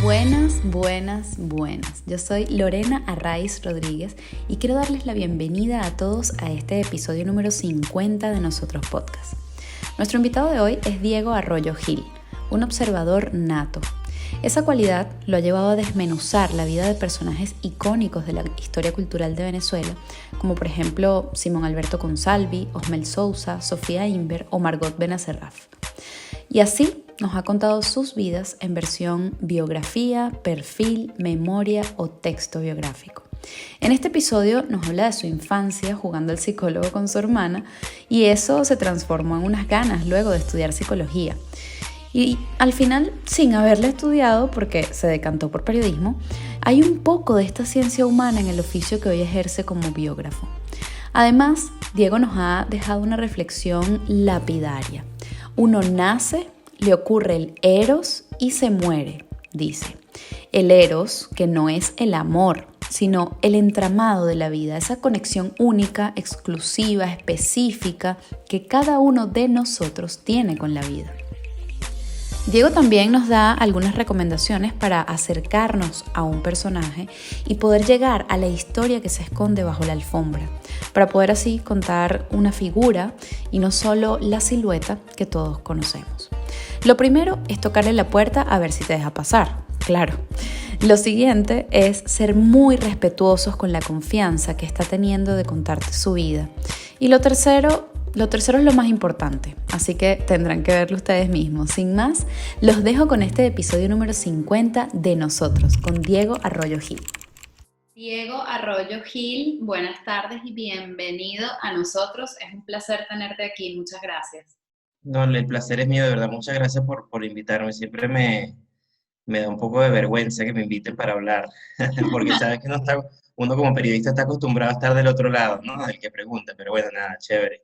Buenas, buenas, buenas. Yo soy Lorena Arraiz Rodríguez y quiero darles la bienvenida a todos a este episodio número 50 de Nosotros Podcast. Nuestro invitado de hoy es Diego Arroyo Gil, un observador nato. Esa cualidad lo ha llevado a desmenuzar la vida de personajes icónicos de la historia cultural de Venezuela, como por ejemplo Simón Alberto Consalvi, Osmel Sousa, Sofía Inver o Margot Benacerraf. Y así nos ha contado sus vidas en versión biografía, perfil, memoria o texto biográfico. En este episodio nos habla de su infancia jugando al psicólogo con su hermana y eso se transformó en unas ganas luego de estudiar psicología. Y al final, sin haberla estudiado porque se decantó por periodismo, hay un poco de esta ciencia humana en el oficio que hoy ejerce como biógrafo. Además, Diego nos ha dejado una reflexión lapidaria. Uno nace, le ocurre el eros y se muere, dice. El eros, que no es el amor, sino el entramado de la vida, esa conexión única, exclusiva, específica que cada uno de nosotros tiene con la vida. Diego también nos da algunas recomendaciones para acercarnos a un personaje y poder llegar a la historia que se esconde bajo la alfombra, para poder así contar una figura y no solo la silueta que todos conocemos. Lo primero es tocarle la puerta a ver si te deja pasar, claro. Lo siguiente es ser muy respetuosos con la confianza que está teniendo de contarte su vida. Y lo tercero es lo más importante, así que tendrán que verlo ustedes mismos. Sin más, los dejo con este episodio número 50 de Nosotros, con Diego Arroyo Gil. Diego Arroyo Gil, buenas tardes y bienvenido a Nosotros. Es un placer tenerte aquí, muchas gracias. No, el placer es mío, de verdad. Muchas gracias por invitarme. Siempre me da un poco de vergüenza que me inviten para hablar, porque sabes que uno como periodista está acostumbrado a estar del otro lado, ¿no? Del que pregunta, pero bueno, nada, chévere,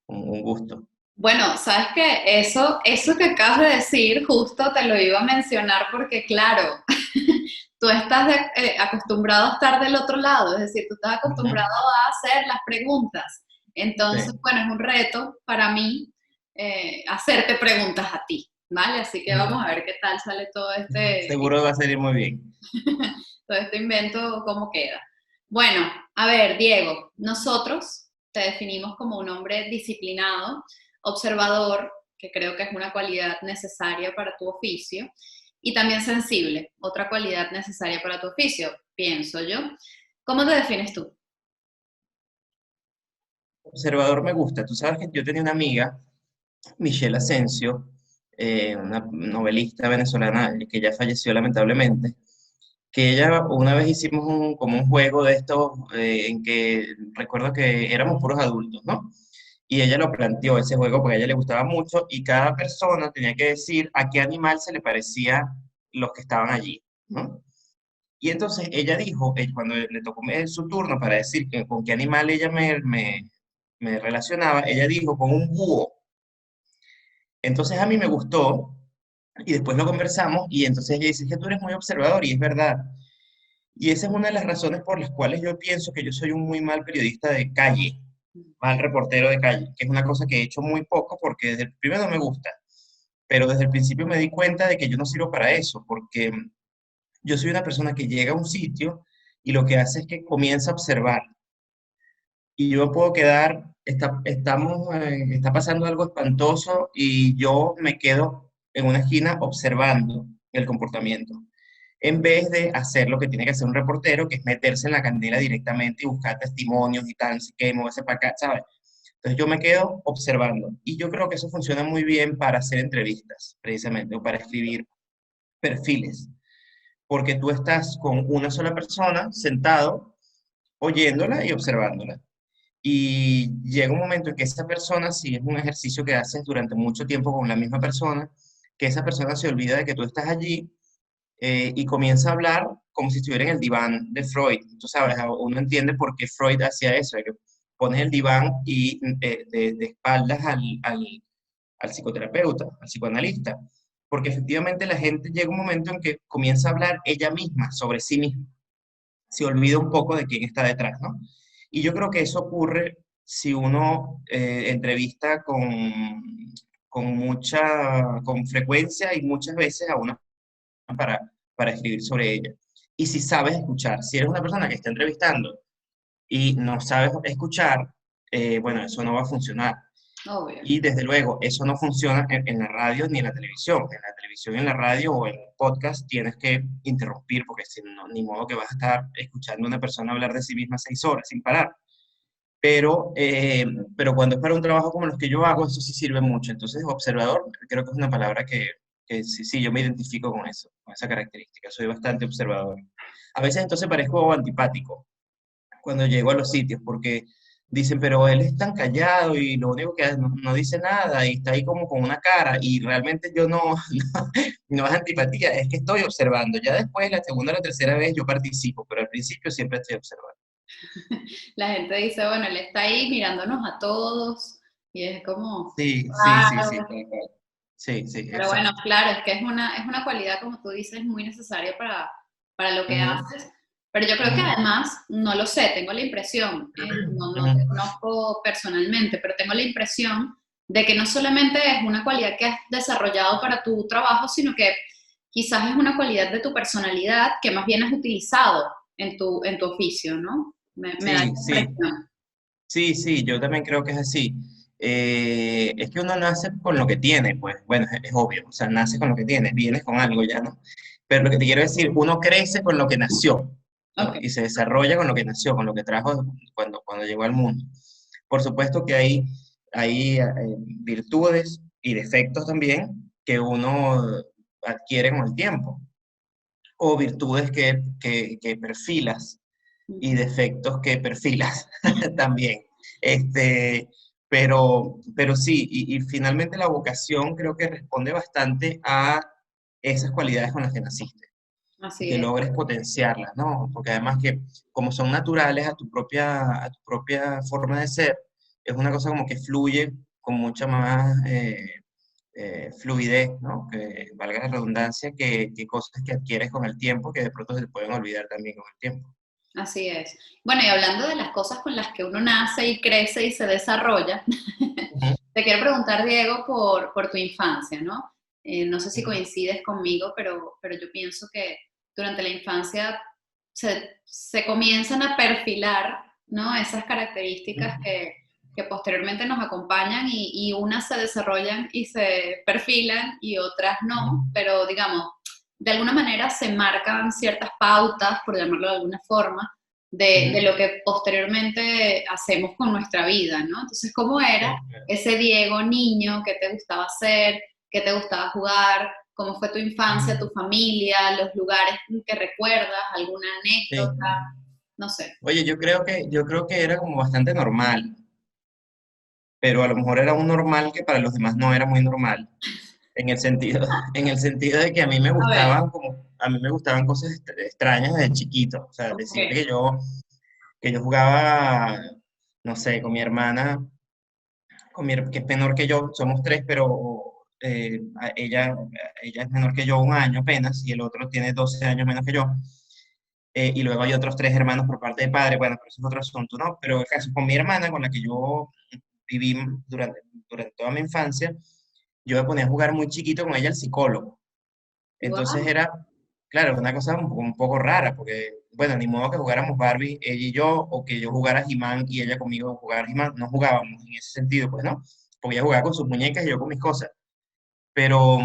un gusto. Bueno, sabes que eso que acabas de decir, justo te lo iba a mencionar porque, claro, tú estás acostumbrado a estar del otro lado, es decir, tú estás Ujú. acostumbrado a hacer las preguntas. Entonces, Sí. bueno, es un reto para mí hacerte preguntas a ti, ¿vale? Así que vamos a ver qué tal sale Seguro va a salir muy bien. todo este invento, cómo queda. Bueno, a ver, Diego, nosotros te definimos como un hombre disciplinado, observador, que creo que es una cualidad necesaria para tu oficio, y también sensible, otra cualidad necesaria para tu oficio, pienso yo. ¿Cómo te defines tú? Observador me gusta. Tú sabes que yo tenía una amiga, Michelle Asensio, una novelista venezolana que ya falleció lamentablemente, que ella una vez hicimos como un juego de estos en que recuerdo que éramos puros adultos, ¿no? Y ella lo planteó ese juego porque a ella le gustaba mucho y cada persona tenía que decir a qué animal se le parecía los que estaban allí, ¿no? Y entonces ella dijo, cuando le tocó su turno para decir con qué animal ella me relacionaba, ella dijo con un búho. Entonces a mí me gustó y después lo conversamos y entonces ella dice que tú eres muy observador y es verdad. Y esa es una de las razones por las cuales yo pienso que yo soy un muy mal periodista de calle, mal reportero de calle, que es una cosa que he hecho muy poco porque desde el primero no me gusta, pero desde el principio me di cuenta de que yo no sirvo para eso, porque yo soy una persona que llega a un sitio y lo que hace es que comienza a observar. Y yo me puedo quedar, está pasando algo espantoso y yo me quedo en una esquina observando el comportamiento en vez de hacer lo que tiene que hacer un reportero, que es meterse en la candela directamente y buscar testimonios y tal, así que moverse para acá, ¿sabes? Entonces yo me quedo observando y yo creo que eso funciona muy bien para hacer entrevistas, precisamente, o para escribir perfiles, porque tú estás con una sola persona sentado, oyéndola y observándola. Y llega un momento en que esa persona, si es un ejercicio que haces durante mucho tiempo con la misma persona, que esa persona se olvida de que tú estás allí y comienza a hablar como si estuviera en el diván de Freud. Tú sabes, uno entiende por qué Freud hacía eso, de que pones el diván y de espaldas al psicoterapeuta, al psicoanalista, porque efectivamente la gente llega un momento en que comienza a hablar ella misma sobre sí misma, se olvida un poco de quién está detrás, ¿no? Y yo creo que eso ocurre si uno entrevista con frecuencia y muchas veces a una para escribir sobre ella. Y si sabes escuchar, si eres una persona que está entrevistando y no sabes escuchar, bueno, eso no va a funcionar. Obvio. Y desde luego, eso no funciona en la radio ni en la televisión. En la televisión, en la radio o en el podcast tienes que interrumpir porque si no, ni modo que vas a estar escuchando a una persona hablar de sí misma 6 horas sin parar. Pero cuando es para un trabajo como los que yo hago, eso sí sirve mucho. Entonces, observador, creo que es una palabra que sí, sí, yo me identifico con eso, con esa característica. Soy bastante observador. A veces entonces parezco antipático cuando llego a los sitios, porque dicen, pero él es tan callado y lo único que hace, no dice nada y está ahí como con una cara y realmente yo no, no es antipatía, es que estoy observando. Ya después, la segunda o la tercera vez yo participo, pero al principio siempre estoy observando. La gente dice, bueno, él está ahí mirándonos a todos y es como Sí, sí, sí, sí, raro. tal cual. Sí, sí, Pero bueno, exacto. claro, es que es una cualidad, como tú dices, muy necesaria para lo que Ujú, haces. Pero yo creo que ujú, además, no lo sé, tengo la impresión, no ujú. te conozco personalmente, pero tengo la impresión de que no solamente es una cualidad que has desarrollado para tu trabajo, sino que quizás es una cualidad de tu personalidad que más bien has utilizado en tu oficio, ¿no? Me da Sí, esa sí, impresión. sí, sí, yo también creo que es así. Es que uno nace con lo que tiene, pues bueno, es obvio, o sea, nace con lo que tiene, vienes con algo ya, ¿no? Pero lo que te quiero decir, uno crece con lo que nació, ¿no? Ok. Y se desarrolla con lo que nació, con lo que trajo cuando llegó al mundo. Por supuesto que hay virtudes y defectos también que uno adquiere con el tiempo, o virtudes que perfilas y defectos que perfilas también. Este, pero sí, y finalmente la vocación creo que responde bastante a esas cualidades con las que naciste y Así que es. logres potenciarlas, ¿no? Porque además que como son naturales a tu propia forma de ser, es una cosa como que fluye con mucha más fluidez, ¿no? Que valga la redundancia, que cosas que adquieres con el tiempo que de pronto se te pueden olvidar también con el tiempo. Así es. Bueno, y hablando de las cosas con las que uno nace y crece y se desarrolla, Ujú, te quiero preguntar, Diego, por tu infancia, ¿no? No sé si ujú, coincides conmigo, pero yo pienso que durante la infancia se comienzan a perfilar, ¿no? Esas características ujú, que posteriormente nos acompañan y unas se desarrollan y se perfilan y otras ujú, no, pero digamos, de alguna manera se marcan ciertas pautas, por llamarlo de alguna forma, de ujú. lo que posteriormente hacemos con nuestra vida, ¿no? Entonces, ¿cómo era Sí, claro. ese Diego niño? ¿Qué te gustaba hacer? ¿Qué te gustaba jugar? ¿Cómo fue tu infancia, Ujú, tu familia, los lugares que recuerdas, alguna sí. anécdota? No sé. Oye, yo creo que era como bastante normal, pero a lo mejor era un normal que para los demás no era muy normal, en el sentido, en el sentido de que A ver, a mí me gustaban cosas extrañas desde chiquito, o sea, ¿cómo decirte qué? que yo jugaba, no sé, con mi hermana, que es menor que yo, somos tres, pero ella es menor que yo 1 año apenas, y el otro tiene 12 años menos que yo. Y luego hay otros 3 hermanos por parte de padre, bueno, pero eso es otro asunto, ¿no? Pero el caso con mi hermana, con la que yo viví durante toda mi infancia, yo me ponía a jugar muy chiquito con ella al psicólogo. Entonces Wow. era, claro, una cosa un poco rara, porque, bueno, ni modo que jugáramos Barbie, ella y yo, o que yo jugara He-Man y ella conmigo jugara He-Man, no jugábamos en ese sentido, pues, ¿no? Porque ella jugaba con sus muñecas y yo con mis cosas. Pero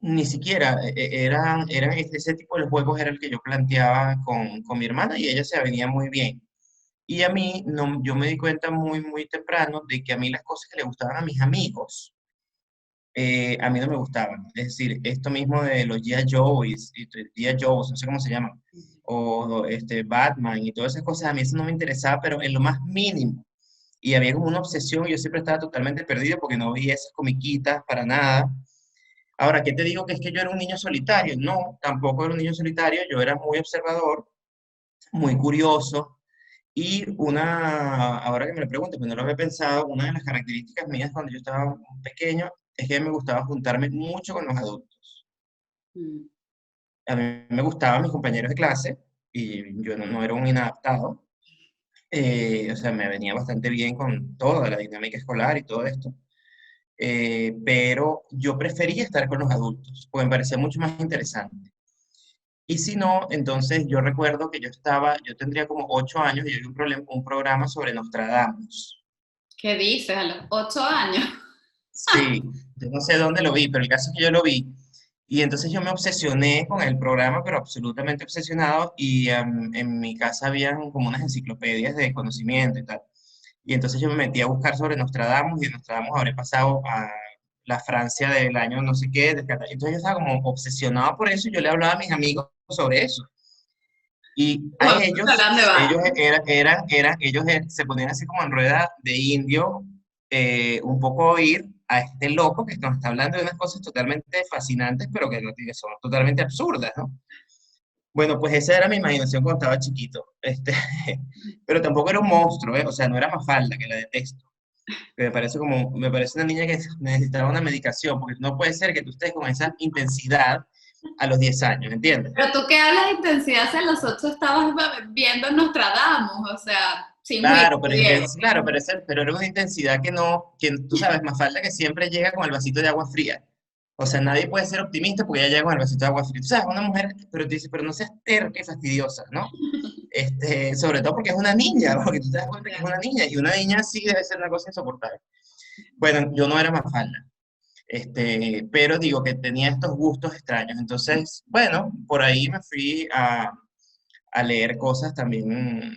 ni siquiera eran ese tipo de juegos era el que yo planteaba con mi hermana y ella se venía muy bien. Y a mí, no, yo me di cuenta muy temprano de que a mí las cosas que le gustaban a mis amigos, a mí no me gustaban. Es decir, esto mismo de los G.I. Joes, G.I. Joes, no sé cómo se llaman, o Batman y todas esas cosas, a mí eso no me interesaba, pero en lo más mínimo. Y había como una obsesión, y yo siempre estaba totalmente perdido porque no veía esas comiquitas para nada. Ahora, ¿qué te digo? Que es que yo era un niño solitario. No, tampoco era un niño solitario, yo era muy observador, muy curioso. Y ahora que me lo pregunto, pues no lo había pensado, una de las características mías cuando yo estaba pequeño es que me gustaba juntarme mucho con los adultos. Mm. A mí me gustaban mis compañeros de clase y yo no era un inadaptado. O sea, me venía bastante bien con toda la dinámica escolar y todo esto. Pero yo prefería estar con los adultos, porque me parecía mucho más interesante. Y si no, entonces yo recuerdo que yo tendría como 8 años y yo vi un programa sobre Nostradamus. ¿Qué dices? A los 8 años. Sí, yo no sé dónde lo vi, pero el caso es que yo lo vi. Y entonces yo me obsesioné con el programa, pero absolutamente obsesionado. Y en mi casa habían como unas enciclopedias de conocimiento y tal. Y entonces yo me metí a buscar sobre Nostradamus y de Nostradamus habré pasado a la Francia del año no sé qué. Entonces yo estaba como obsesionado por eso y yo le hablaba a mis amigos sobre eso. Y Tus a amigos te hablan de Batman. se ponían así como en rueda de indio, un poco a oír a este loco que nos está hablando de unas cosas totalmente fascinantes, pero que son totalmente absurdas, ¿no? Bueno, pues esa era mi imaginación cuando estaba chiquito. Pero tampoco era un monstruo, ¿eh? O sea, no era Mafalda, que la detesto. Que me parece una niña que necesitaba una medicación, porque no puede ser que tú estés con esa intensidad a los 10 años, ¿entiendes? Pero tú que hablas de intensidad, si a los 8 estabas viendo Nostradamus, o sea, sin juicio, Claro, Diego. claro, pero era una intensidad que no, que tú sabes, más falta que siempre llega con el vasito de agua fría. O sea, nadie puede ser optimista porque ella llega con el vasito de agua fría. Tú sabes, una mujer, pero te dice, pero no seas terca y fastidiosa, ¿no? Sobre todo porque es una niña, porque tú te das cuenta que es una niña, y una niña sí debe ser una cosa insoportable. Bueno, yo no era Mafalda, pero digo que tenía estos gustos extraños. Entonces, bueno, por ahí me fui a leer cosas también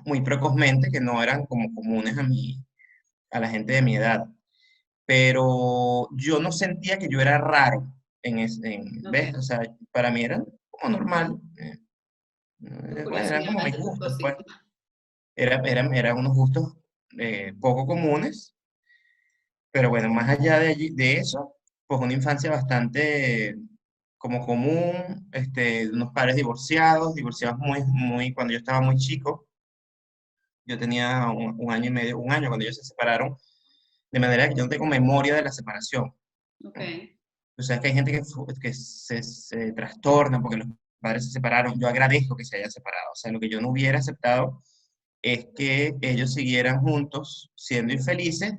muy precozmente que no eran como comunes a la gente de mi edad. Pero yo no sentía que yo era raro ¿ves? Ok, O sea, para mí era como normal. tu Bueno, eran como curiosidad mis de tus gustos, pues. cositas. Eran unos gustos poco comunes, pero bueno, más allá de eso, pues una infancia bastante como común, unos padres divorciados cuando yo estaba muy chico. Yo tenía un año y medio, un año cuando ellos se separaron, de manera que yo no tengo memoria de la separación, Ok. ¿no? O sea, que hay gente que se trastorna porque los padres se separaron. Yo agradezco que se hayan separado. O sea, lo que yo no hubiera aceptado es que ellos siguieran juntos siendo infelices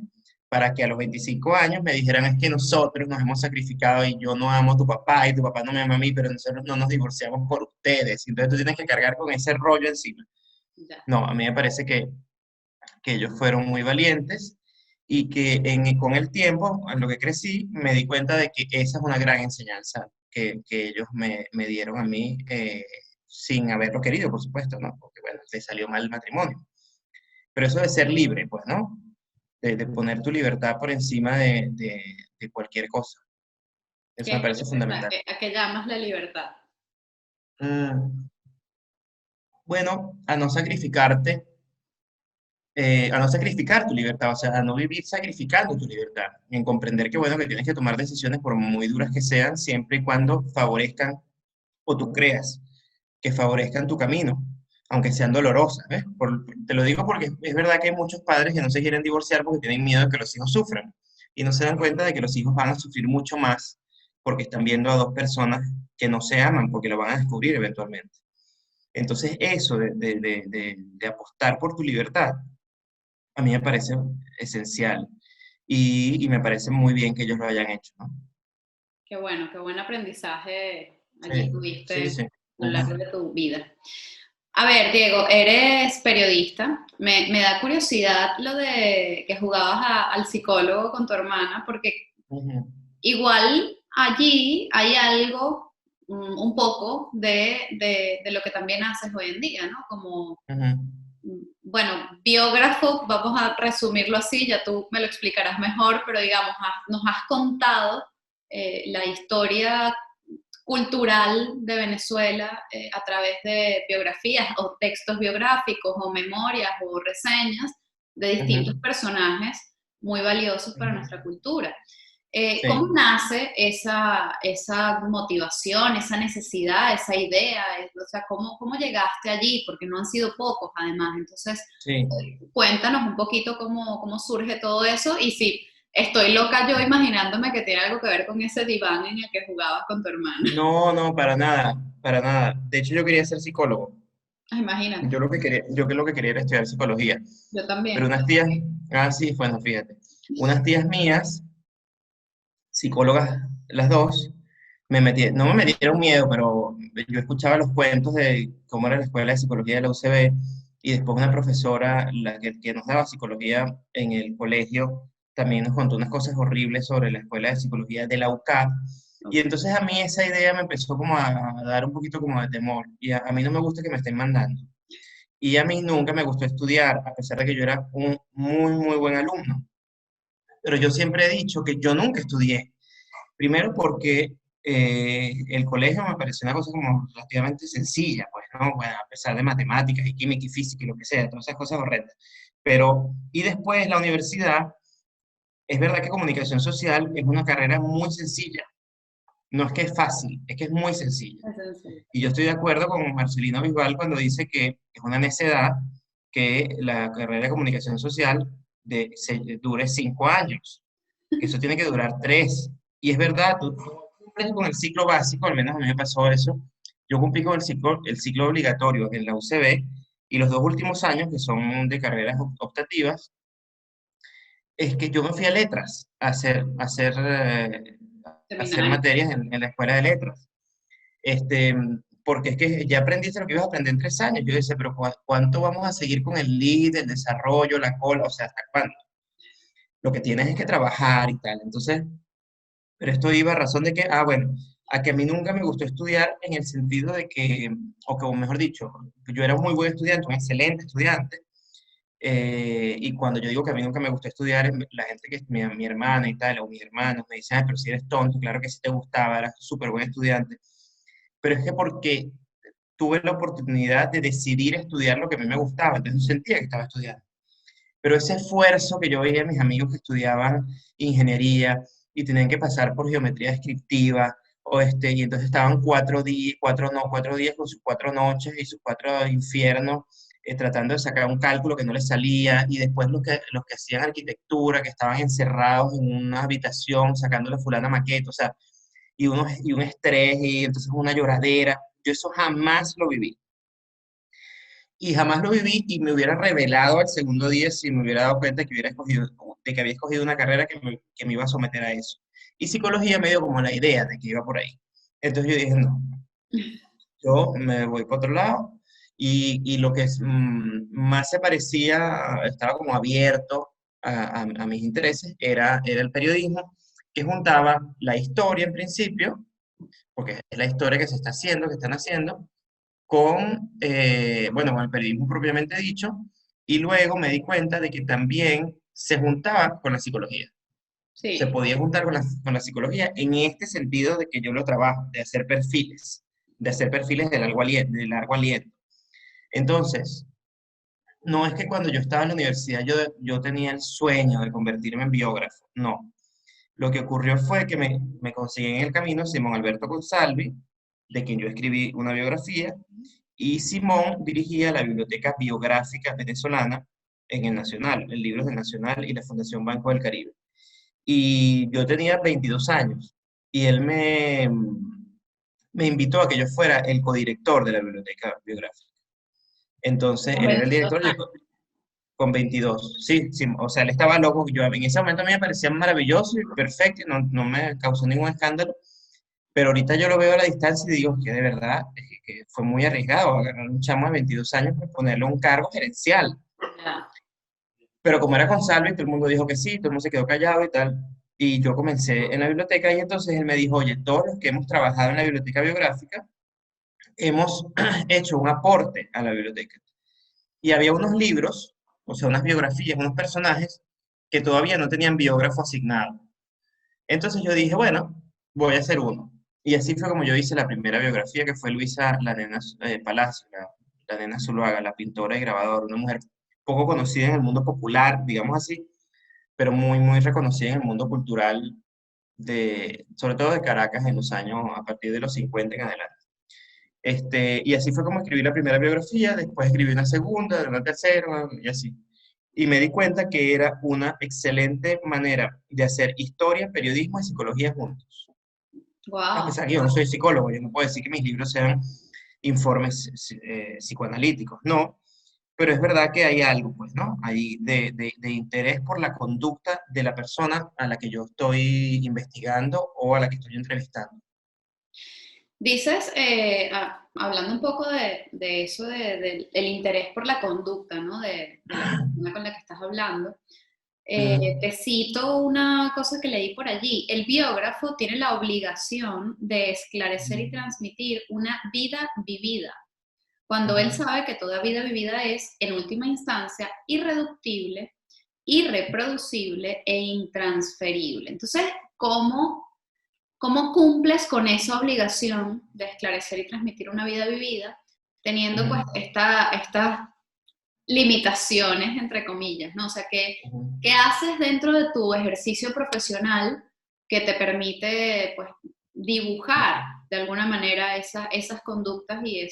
para que a los 25 años me dijeran es que nosotros nos hemos sacrificado y yo no amo a tu papá y tu papá no me ama a mí, pero nosotros no nos divorciamos por ustedes. Entonces tú tienes que cargar con ese rollo encima. Ya. No, a mí me parece que ellos fueron muy valientes y que con el tiempo, en lo que crecí, me di cuenta de que esa es una gran enseñanza que ellos me dieron a mí, sin haberlo querido, por supuesto, ¿no? Porque, bueno, te salió mal el matrimonio. Pero eso de ser libre, pues, ¿no? De poner tu libertad por encima de cualquier cosa. Eso me ¿Qué es parece libertad? fundamental. ¿A qué llamas la libertad? Mm, bueno, a no sacrificar tu libertad, o sea, a no vivir sacrificando tu libertad, en comprender que, bueno, que tienes que tomar decisiones por muy duras que sean, siempre y cuando favorezcan, o tú creas, que favorezcan tu camino, aunque sean dolorosas, ¿ves? Te lo digo porque es verdad que hay muchos padres que no se quieren divorciar porque tienen miedo de que los hijos sufran, y no se dan cuenta de que los hijos van a sufrir mucho más porque están viendo a dos personas que no se aman, porque lo van a descubrir eventualmente. Entonces, eso de apostar por tu libertad, a mí me parece esencial y me parece muy bien que ellos lo hayan hecho, ¿no? Qué bueno, qué buen aprendizaje allí Sí, sí, tuviste sí. a lo largo Ujú, de tu vida. A ver, Diego, eres periodista. Me da curiosidad lo de que jugabas al psicólogo con tu hermana, porque ujú, igual allí hay algo, un poco de lo que también haces hoy en día, ¿no? Como, ujú. bueno, biógrafo, vamos a resumirlo así, ya tú me lo explicarás mejor, pero digamos, nos has contado la historia cultural de Venezuela a través de biografías o textos biográficos o memorias o reseñas de distintos Ujú, personajes muy valiosos para ujú. nuestra cultura. ¿Cómo Sí, nace esa motivación, esa necesidad, esa idea? O sea, ¿cómo llegaste allí? Porque no han sido pocos, además. Entonces, sí. cuéntanos un poquito cómo surge todo eso y si estoy loca yo imaginándome que tiene algo que ver con ese diván en el que jugabas con tu hermana. No, no, para nada, para nada. De hecho, yo quería ser psicólogo. Imagínate, Yo que lo que quería era estudiar psicología. yo Pero también. unas tías, sí, bueno, fíjate. Unas tías mías, psicólogas las dos, no me metieron miedo, pero yo escuchaba los cuentos de cómo era la escuela de psicología de la UCB y después una profesora, que nos daba psicología en el colegio, también nos contó unas cosas horribles sobre la escuela de psicología de la UCAP. Y Ok. entonces a mí esa idea me empezó como a dar un poquito como de temor. Y a mí no me gusta que me estén mandando. Y a mí nunca me gustó estudiar, a pesar de que yo era un muy, muy buen alumno. Pero yo siempre he dicho que yo nunca estudié. Primero porque el colegio me pareció una cosa como relativamente sencilla, pues, ¿no? Bueno, a pesar de matemáticas y química y física y lo que sea, todas esas cosas horrendas. Pero, y después la universidad, es verdad que comunicación social es una carrera muy sencilla. No es que es fácil, es que es muy sencilla. Es sencillo. Y yo estoy de acuerdo con Marcelino Bisbal cuando dice que es una necedad que la carrera de comunicación social dure 5 años, que eso tiene que durar 3. Y es verdad, tú cumples con el ciclo básico, al menos a mí me pasó eso. Yo cumplí con el ciclo obligatorio en la UCB y los 2 últimos años, que son de carreras optativas, es que yo me fui a letras a hacer Seminario. materias en la escuela de letras. Este, porque es que ya aprendiste lo que ibas a aprender en 3 años. Yo decía, pero ¿cuánto vamos a seguir con el lead, el desarrollo, la cola? O sea, ¿hasta cuándo? Lo que tienes es que trabajar y tal. Entonces, pero esto iba a razón de que, bueno, a que a mí nunca me gustó estudiar en el sentido de que, o como mejor dicho, yo era un muy buen estudiante, un excelente estudiante, y cuando yo digo que a mí nunca me gustó estudiar, la gente que es mi hermana y tal, o mis hermanos, me dicen, pero si eres tonto, claro que sí te gustaba, eras súper buen estudiante, pero es que porque tuve la oportunidad de decidir estudiar lo que a mí me gustaba, entonces no sentía que estaba estudiando. Pero ese esfuerzo que yo veía a mis amigos que estudiaban ingeniería y tenían que pasar por geometría descriptiva, y entonces estaban 4 días, 4 días con sus 4 noches y sus 4 infiernos, tratando de sacar un cálculo que no les salía, y después los que hacían arquitectura, que estaban encerrados en una habitación sacándole fulana maqueta, o sea, y un estrés, y entonces una lloradera. Yo eso jamás lo viví. Y jamás lo viví y me hubiera revelado al segundo día si me hubiera dado cuenta de que había escogido una carrera que me iba a someter a eso. Y psicología me dio como la idea de que iba por ahí. Entonces yo dije, no, yo me voy por otro lado. Y lo que más se parecía, estaba como abierto a mis intereses, era el periodismo, que juntaba la historia en principio, porque es la historia que se está haciendo, que están haciendo, bueno, con el periodismo propiamente dicho, y luego me di cuenta de que también se juntaba con la psicología. Se Sí. podía juntar con la psicología en este sentido de que yo lo trabajo, de hacer perfiles de largo aliento. Entonces, no es que cuando yo estaba en la universidad yo tenía el sueño de convertirme en biógrafo, no. Lo que ocurrió fue que me conseguí en el camino Simón Alberto Consalvi, de quien yo escribí una biografía, y Simón dirigía la Biblioteca Biográfica Venezolana en el Nacional, el Libros del Nacional y la Fundación Banco del Caribe. Y yo tenía 22 años y él me invitó a que yo fuera el codirector de la Biblioteca Biográfica. Entonces, Con él era el 22 director, yo años. con 22. Sí, sí, o sea, él estaba loco. Yo en ese momento a mí me parecía maravilloso y perfecto, y no me causó ningún escándalo. Pero ahorita yo lo veo a la distancia y digo que de verdad que fue muy arriesgado agarrar a un chamo de 22 años y ponerle un cargo gerencial. Ya. Pero como era con Salvi, todo el mundo dijo que sí, todo el mundo se quedó callado y tal. Y yo comencé en la biblioteca y entonces él me dijo, oye, todos los que hemos trabajado en la biblioteca biográfica hemos hecho un aporte a la biblioteca. Y había unos libros, o sea, unas biografías, unos personajes que todavía no tenían biógrafo asignado. Entonces yo dije, bueno, voy a hacer uno. Y así fue como yo hice la primera biografía, que fue Luisa La Nena Palacio, la Nena Zuluaga, la pintora y grabadora, una mujer poco conocida en el mundo popular, digamos así, pero muy, muy reconocida en el mundo cultural, sobre todo de Caracas en los años, a partir de los 50 en adelante. Y así fue como escribí la primera biografía, después escribí una segunda, una tercera, y así. Y me di cuenta que era una excelente manera de hacer historia, periodismo y psicología juntos. A Wow. pesar que yo no soy psicólogo, yo no puedo decir que mis libros sean informes psicoanalíticos, no, pero es verdad que hay algo, pues, ¿no? Hay de interés por la conducta de la persona a la que yo estoy investigando o a la que estoy entrevistando. Dices, hablando un poco de eso, del interés por la conducta, ¿no? De la persona con la que estás hablando. Ujú, Te cito una cosa que leí por allí. El biógrafo tiene la obligación de esclarecer y transmitir una vida vivida, cuando él ujú, sabe que toda vida vivida es, en última instancia, irreductible, irreproducible e intransferible. Entonces, ¿cómo cumples con esa obligación de esclarecer y transmitir una vida vivida, teniendo pues ujú, estas limitaciones, entre comillas, ¿no? O sea, ujú. ¿qué haces dentro de tu ejercicio profesional que te permite pues dibujar de alguna manera esas conductas y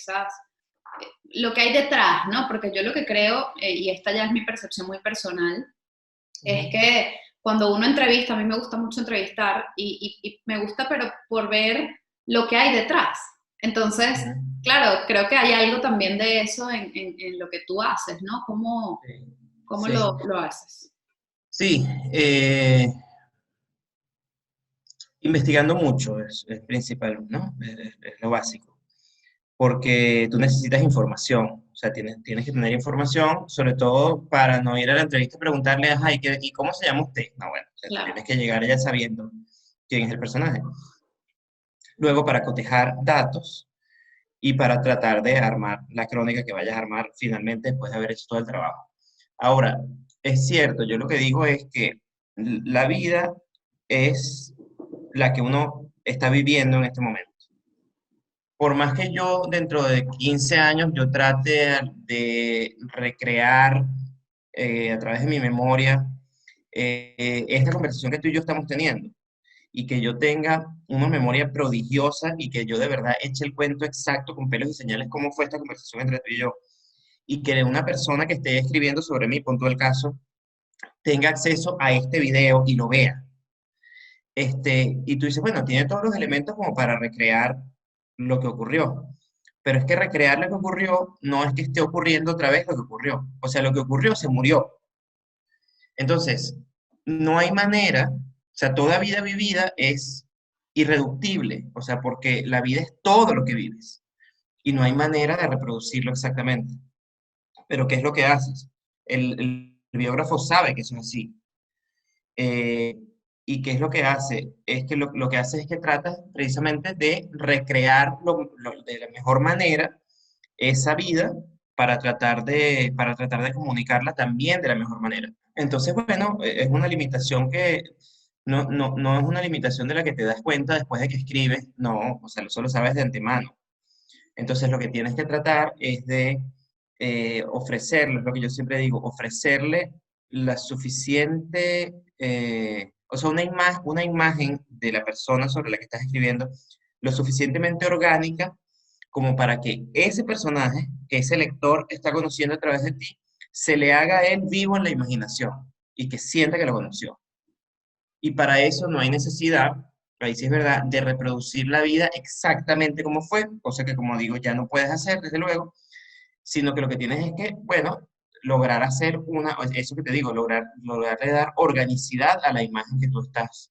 lo que hay detrás, ¿no? Porque yo lo que creo, y esta ya es mi percepción muy personal, es Ujú, que cuando uno entrevista, a mí me gusta mucho entrevistar y me gusta, pero por ver lo que hay detrás. Entonces, ujú. claro, creo que hay algo también de eso en lo que tú haces, ¿no? ¿Cómo Sí, lo haces? sí, investigando mucho es principal, ¿no? Es lo básico, porque tú necesitas información, o sea, tienes que tener información, sobre todo para no ir a la entrevista y preguntarle, ajá, ¿y cómo se llama usted? No, bueno, o sea, tú Claro. tienes que llegar ya sabiendo quién es el personaje. Luego, para cotejar datos y para tratar de armar la crónica que vayas a armar finalmente después de haber hecho todo el trabajo. Ahora, es cierto, yo lo que digo es que la vida es la que uno está viviendo en este momento. Por más que yo dentro de 15 años yo trate de recrear a través de mi memoria esta conversación que tú y yo estamos teniendo y que yo tenga una memoria prodigiosa y que yo de verdad eche el cuento exacto con pelos y señales cómo fue esta conversación entre tú y yo y que una persona que esté escribiendo sobre mí, punto el caso, tenga acceso a este video y lo vea. Y tú dices, bueno, tiene todos los elementos como para recrear lo que ocurrió. Pero es que recrear lo que ocurrió no es que esté ocurriendo otra vez lo que ocurrió. O sea, lo que ocurrió se murió. Entonces, no hay manera, o sea, toda vida vivida es irreductible, o sea, porque la vida es todo lo que vives y no hay manera de reproducirlo exactamente. Pero ¿qué es lo que haces? El biógrafo sabe que eso es así. Eh, ¿Y qué es lo que hace? Es que lo que hace es que trata precisamente de recrear de la mejor manera esa vida para tratar de comunicarla también de la mejor manera. Entonces, bueno, es una limitación que no es una limitación de la que te das cuenta después de que escribes, no, o sea, eso lo sabes de antemano. Entonces, lo que tienes que tratar es de ofrecerle, es lo que yo siempre digo, ofrecerle la suficiente, o sea, una imagen de la persona sobre la que estás escribiendo, lo suficientemente orgánica como para que ese personaje que ese lector está conociendo a través de ti, se le haga a él vivo en la imaginación y que sienta que lo conoció. Y para eso no hay necesidad, ahí sí es verdad, de reproducir la vida exactamente como fue, cosa que como digo ya no puedes hacer, desde luego, sino que lo que tienes es que, bueno, lograr hacer eso que te digo, lograrle dar organicidad a la imagen que tú estás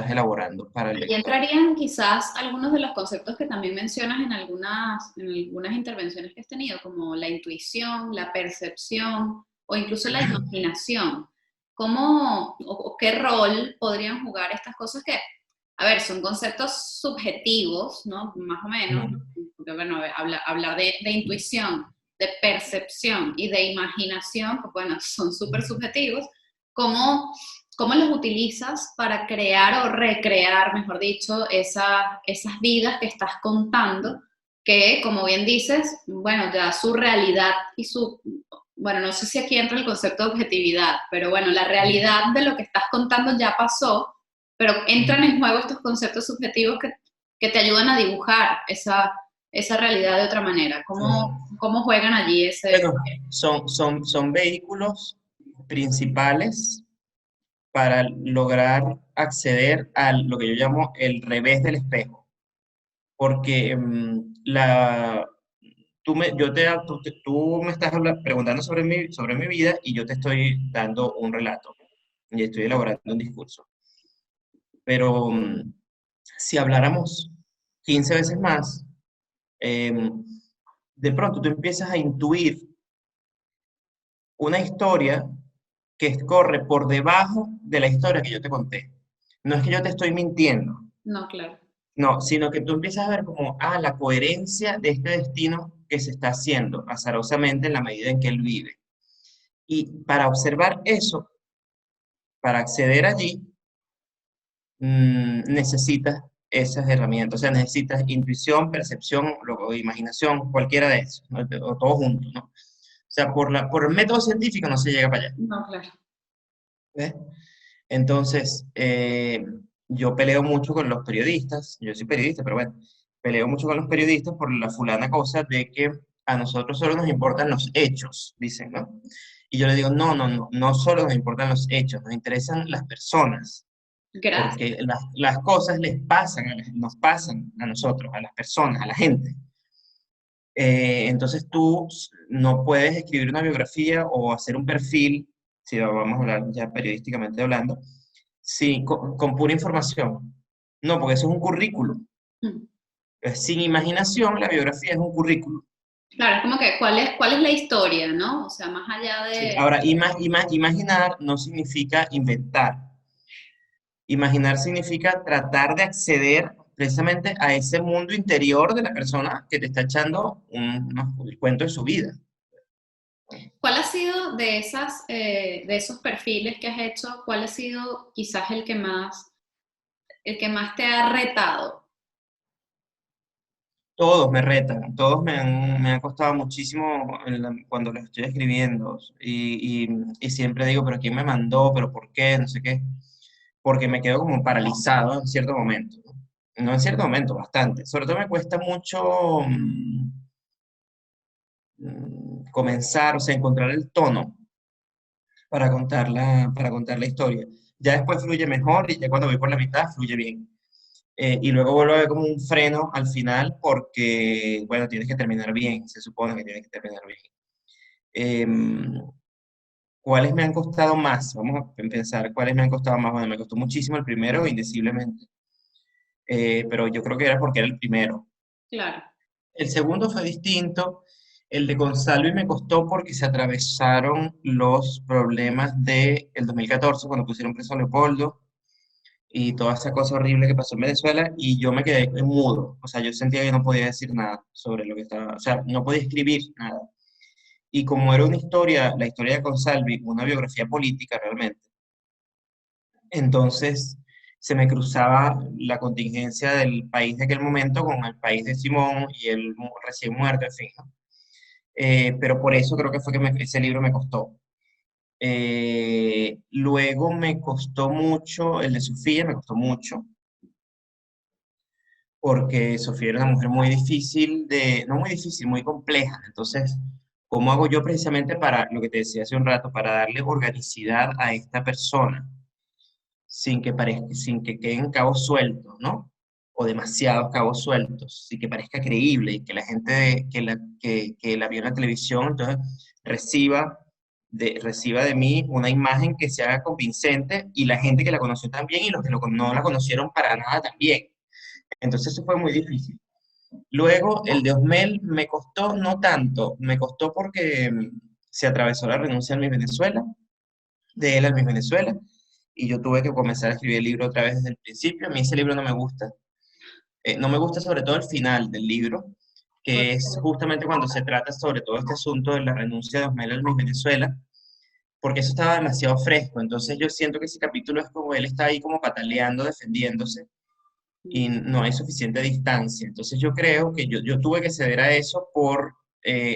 elaborando para el Ahí lector. entrarían quizás algunos de los conceptos que también mencionas en algunas intervenciones que has tenido, como la intuición, la percepción o incluso la imaginación. ¿O qué rol podrían jugar estas cosas que, a ver, son conceptos subjetivos, ¿no? Más o menos, Ujú, porque bueno, a ver, hablar de intuición, de percepción y de imaginación, pues bueno, son súper subjetivos. ¿Cómo, ¿Cómo los utilizas para crear o recrear, mejor dicho, esas vidas que estás contando? Que, como bien dices, bueno, ya su realidad bueno, no sé si aquí entra el concepto de objetividad, pero bueno, la realidad de lo que estás contando ya pasó, pero entran ujú. en juego estos conceptos subjetivos que te ayudan a dibujar esa realidad de otra manera. Sí. ¿Cómo juegan allí ese? Bueno, son vehículos principales para lograr acceder a lo que yo llamo el revés del espejo. Porque tú me estás preguntando sobre mi vida y yo te estoy dando un relato y estoy elaborando un discurso. Pero si habláramos 15 veces más, de pronto tú empiezas a intuir una historia que corre por debajo de la historia que yo te conté. No es que yo te estoy mintiendo, No, claro. no, sino que tú empiezas a ver como, la coherencia de este destino que se está haciendo azarosamente en la medida en que él vive. Y para observar eso, para acceder allí, necesitas esas herramientas, o sea, necesitas intuición, percepción, o imaginación, cualquiera de esos, ¿no? O todo junto, ¿no? O sea, por el método científico no se llega para allá. No, claro. ¿Ves? Entonces, yo peleo mucho con los periodistas, yo soy periodista, pero bueno, peleo mucho con los periodistas por la fulana cosa de que a nosotros solo nos importan los hechos, dicen, ¿no? Y yo le digo, no, no, no, no solo nos importan los hechos, nos interesan las personas, Gracias. porque las cosas les pasan, nos pasan a nosotros, a las personas, a la gente. Entonces tú no puedes escribir una biografía o hacer un perfil, si vamos a hablar ya periodísticamente hablando, sí, con pura información. No, porque eso es un currículum. Mm. Sin imaginación, la biografía es un currículum. Claro, es como que cuál es la historia, ¿no? O sea, más allá Sí. de... Ahora, imaginar no significa inventar. Imaginar significa tratar de acceder precisamente a ese mundo interior de la persona que te está echando el cuento de su vida. ¿Cuál ha sido de de esos perfiles que has hecho, cuál ha sido quizás el que más te ha retado? Todos me retan, todos me han costado muchísimo cuando los estoy escribiendo y siempre digo, pero ¿quién me mandó? ¿Pero por qué? No sé qué. Porque me quedo como paralizado en cierto momento, ¿no? No en cierto momento, bastante. Sobre todo me cuesta mucho comenzar, o sea, encontrar el tono para contar la historia. Ya después fluye mejor y ya cuando voy por la mitad fluye bien. Y luego vuelve a haber como un freno al final porque, bueno, tienes que terminar bien, se supone que tienes que terminar bien. Em, ¿Cuáles me han costado más? Vamos a pensar cuáles me han costado más. Bueno, me costó muchísimo el primero, indeciblemente. Pero yo creo que era porque era el primero. Claro. El segundo fue distinto. El de Gonzalo y me costó porque se atravesaron los problemas del 2014 cuando pusieron preso a Leopoldo y toda esa cosa horrible que pasó en Venezuela y yo me quedé mudo, o sea, yo sentía que no podía decir nada sobre lo que estaba, o sea, no podía escribir nada. Y como era una historia, la historia de Consalvi, una biografía política realmente, entonces se me cruzaba la contingencia del país de aquel momento con el país de Simón y el recién muerto, en fin, ¿no? Pero por eso creo que fue que ese libro me costó. Luego me costó mucho, el de Sofía me costó mucho, porque Sofía era una mujer muy difícil no muy difícil, muy compleja. Entonces, ¿cómo hago yo precisamente para, lo que te decía hace un rato, para darle organicidad a esta persona sin que queden cabos sueltos, ¿no? O demasiados cabos sueltos, sin que parezca creíble y que la gente que la vio en la televisión, entonces reciba de mí una imagen que se haga convincente y la gente que la conoció también y los que no la conocieron para nada también. Entonces eso fue muy difícil. Luego, el de Osmel me costó no tanto, me costó porque se atravesó la renuncia al Miss Venezuela, de él al Miss Venezuela, y yo tuve que comenzar a escribir el libro otra vez desde el principio. A mí ese libro no me gusta. No me gusta sobre todo el final del libro, que es justamente cuando se trata sobre todo este asunto de la renuncia de Osmel al Miss Venezuela, porque eso estaba demasiado fresco. Entonces yo siento que ese capítulo es como él está ahí como pataleando, defendiéndose y no hay suficiente distancia. Entonces yo creo que yo tuve que ceder a eso por,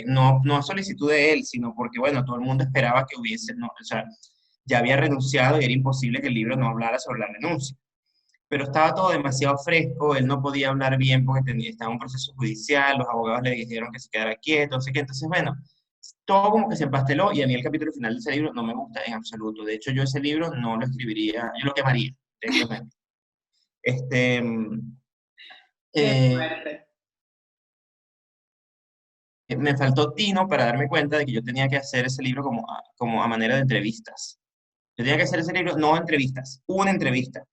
no a solicitud de él, sino porque, bueno, todo el mundo esperaba que hubiese, no, o sea, ya había renunciado y era imposible que el libro no hablara sobre la renuncia. Pero estaba todo demasiado fresco, él no podía hablar bien porque estaba en un proceso judicial, los abogados le dijeron que se quedara quieto, no sé qué. Entonces, bueno, todo como que se empasteló y a mí el capítulo final de ese libro no me gusta en absoluto. De hecho, yo ese libro no lo escribiría, yo lo quemaría directamente. Este, Qué eh, fuerte. Me faltó tino para darme cuenta de que yo tenía que hacer ese libro como a manera de entrevistas. Yo tenía que hacer ese libro, no entrevistas, una entrevista.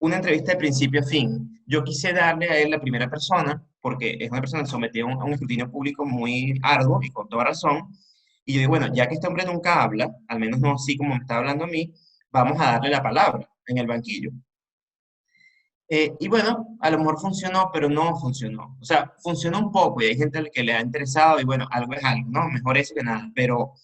una entrevista de principio a fin. Yo quise darle a él la primera persona, porque es una persona sometida a un escrutinio público muy arduo y con toda razón. Y yo digo, bueno, ya que este hombre nunca habla, al menos no así como me está hablando a mí, vamos a darle la palabra en el banquillo. Y bueno, a lo mejor funcionó, pero no funcionó. O sea, funcionó un poco y hay gente a la que le ha interesado y bueno, algo es algo, ¿no? Mejor eso que nada. Pero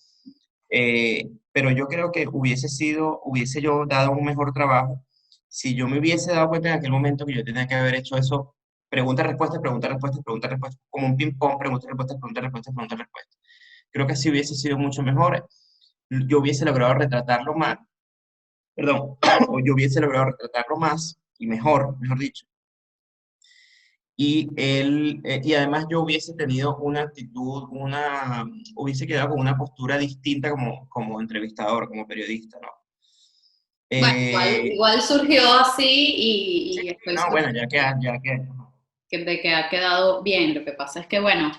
yo creo que hubiese yo dado un mejor trabajo si yo me hubiese dado cuenta en aquel momento que yo tenía que haber hecho eso, pregunta-respuesta, pregunta-respuesta, pregunta-respuesta, como un ping-pong, pregunta-respuesta, pregunta-respuesta, pregunta-respuesta. Creo que así hubiese sido mucho mejor. Yo hubiese logrado retratarlo más, perdón, o yo hubiese logrado retratarlo más y mejor dicho. Y además yo hubiese tenido una actitud, hubiese quedado con una postura distinta como entrevistador, como periodista, ¿no? Bueno, Eh, igual surgió así sí, y estoy no, segura bueno, ya que, de que ha quedado bien. Lo que pasa es que, bueno,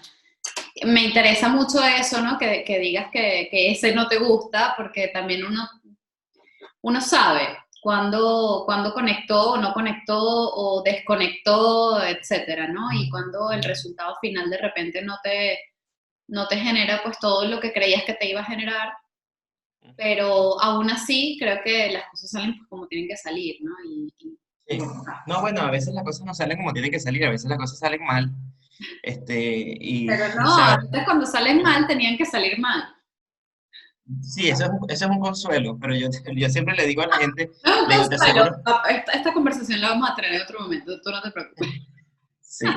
me interesa mucho eso, ¿no? Que digas que ese no te gusta, porque también uno sabe cuándo conectó o no conectó o desconectó, etcétera, ¿no? Y cuando el resultado final de repente no te genera pues todo lo que creías que te iba a generar, pero aún así creo que las cosas salen pues, como tienen que salir, ¿no? sí. No, bueno, a veces las cosas no salen como tienen que salir, a veces las cosas salen mal. Pero O no, sea, antes cuando salen mal tenían que salir mal. sí, eso es un consuelo, pero yo siempre le digo a la gente, No es un le digo, te consuelo. aseguro, Esta conversación la vamos a tener en otro momento, tú no te preocupes. sí.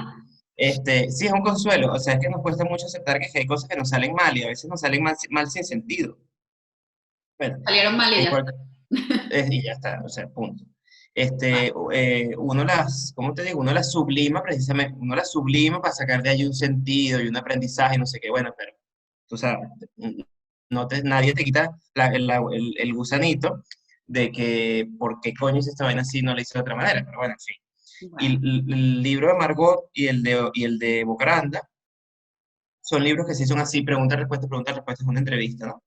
Sí, es un consuelo, o sea, es que nos cuesta mucho aceptar que hay cosas que nos salen mal y a veces nos salen mal sin sentido. Bueno, Salieron mal y es ya está. por- y ya está, o sea, punto. Vale. ¿Cómo te digo? Uno las sublima precisamente, uno las sublima para sacar de ahí un sentido y un aprendizaje, no sé qué, bueno, pero tú sabes, nadie te quita el gusanito de que por qué coño hice esta vaina así, no la hice de otra manera, pero bueno, en fin. Y Bueno, el libro de Margot y el de Bocaranda son libros que sí son así, pregunta, respuesta, es una entrevista, ¿no?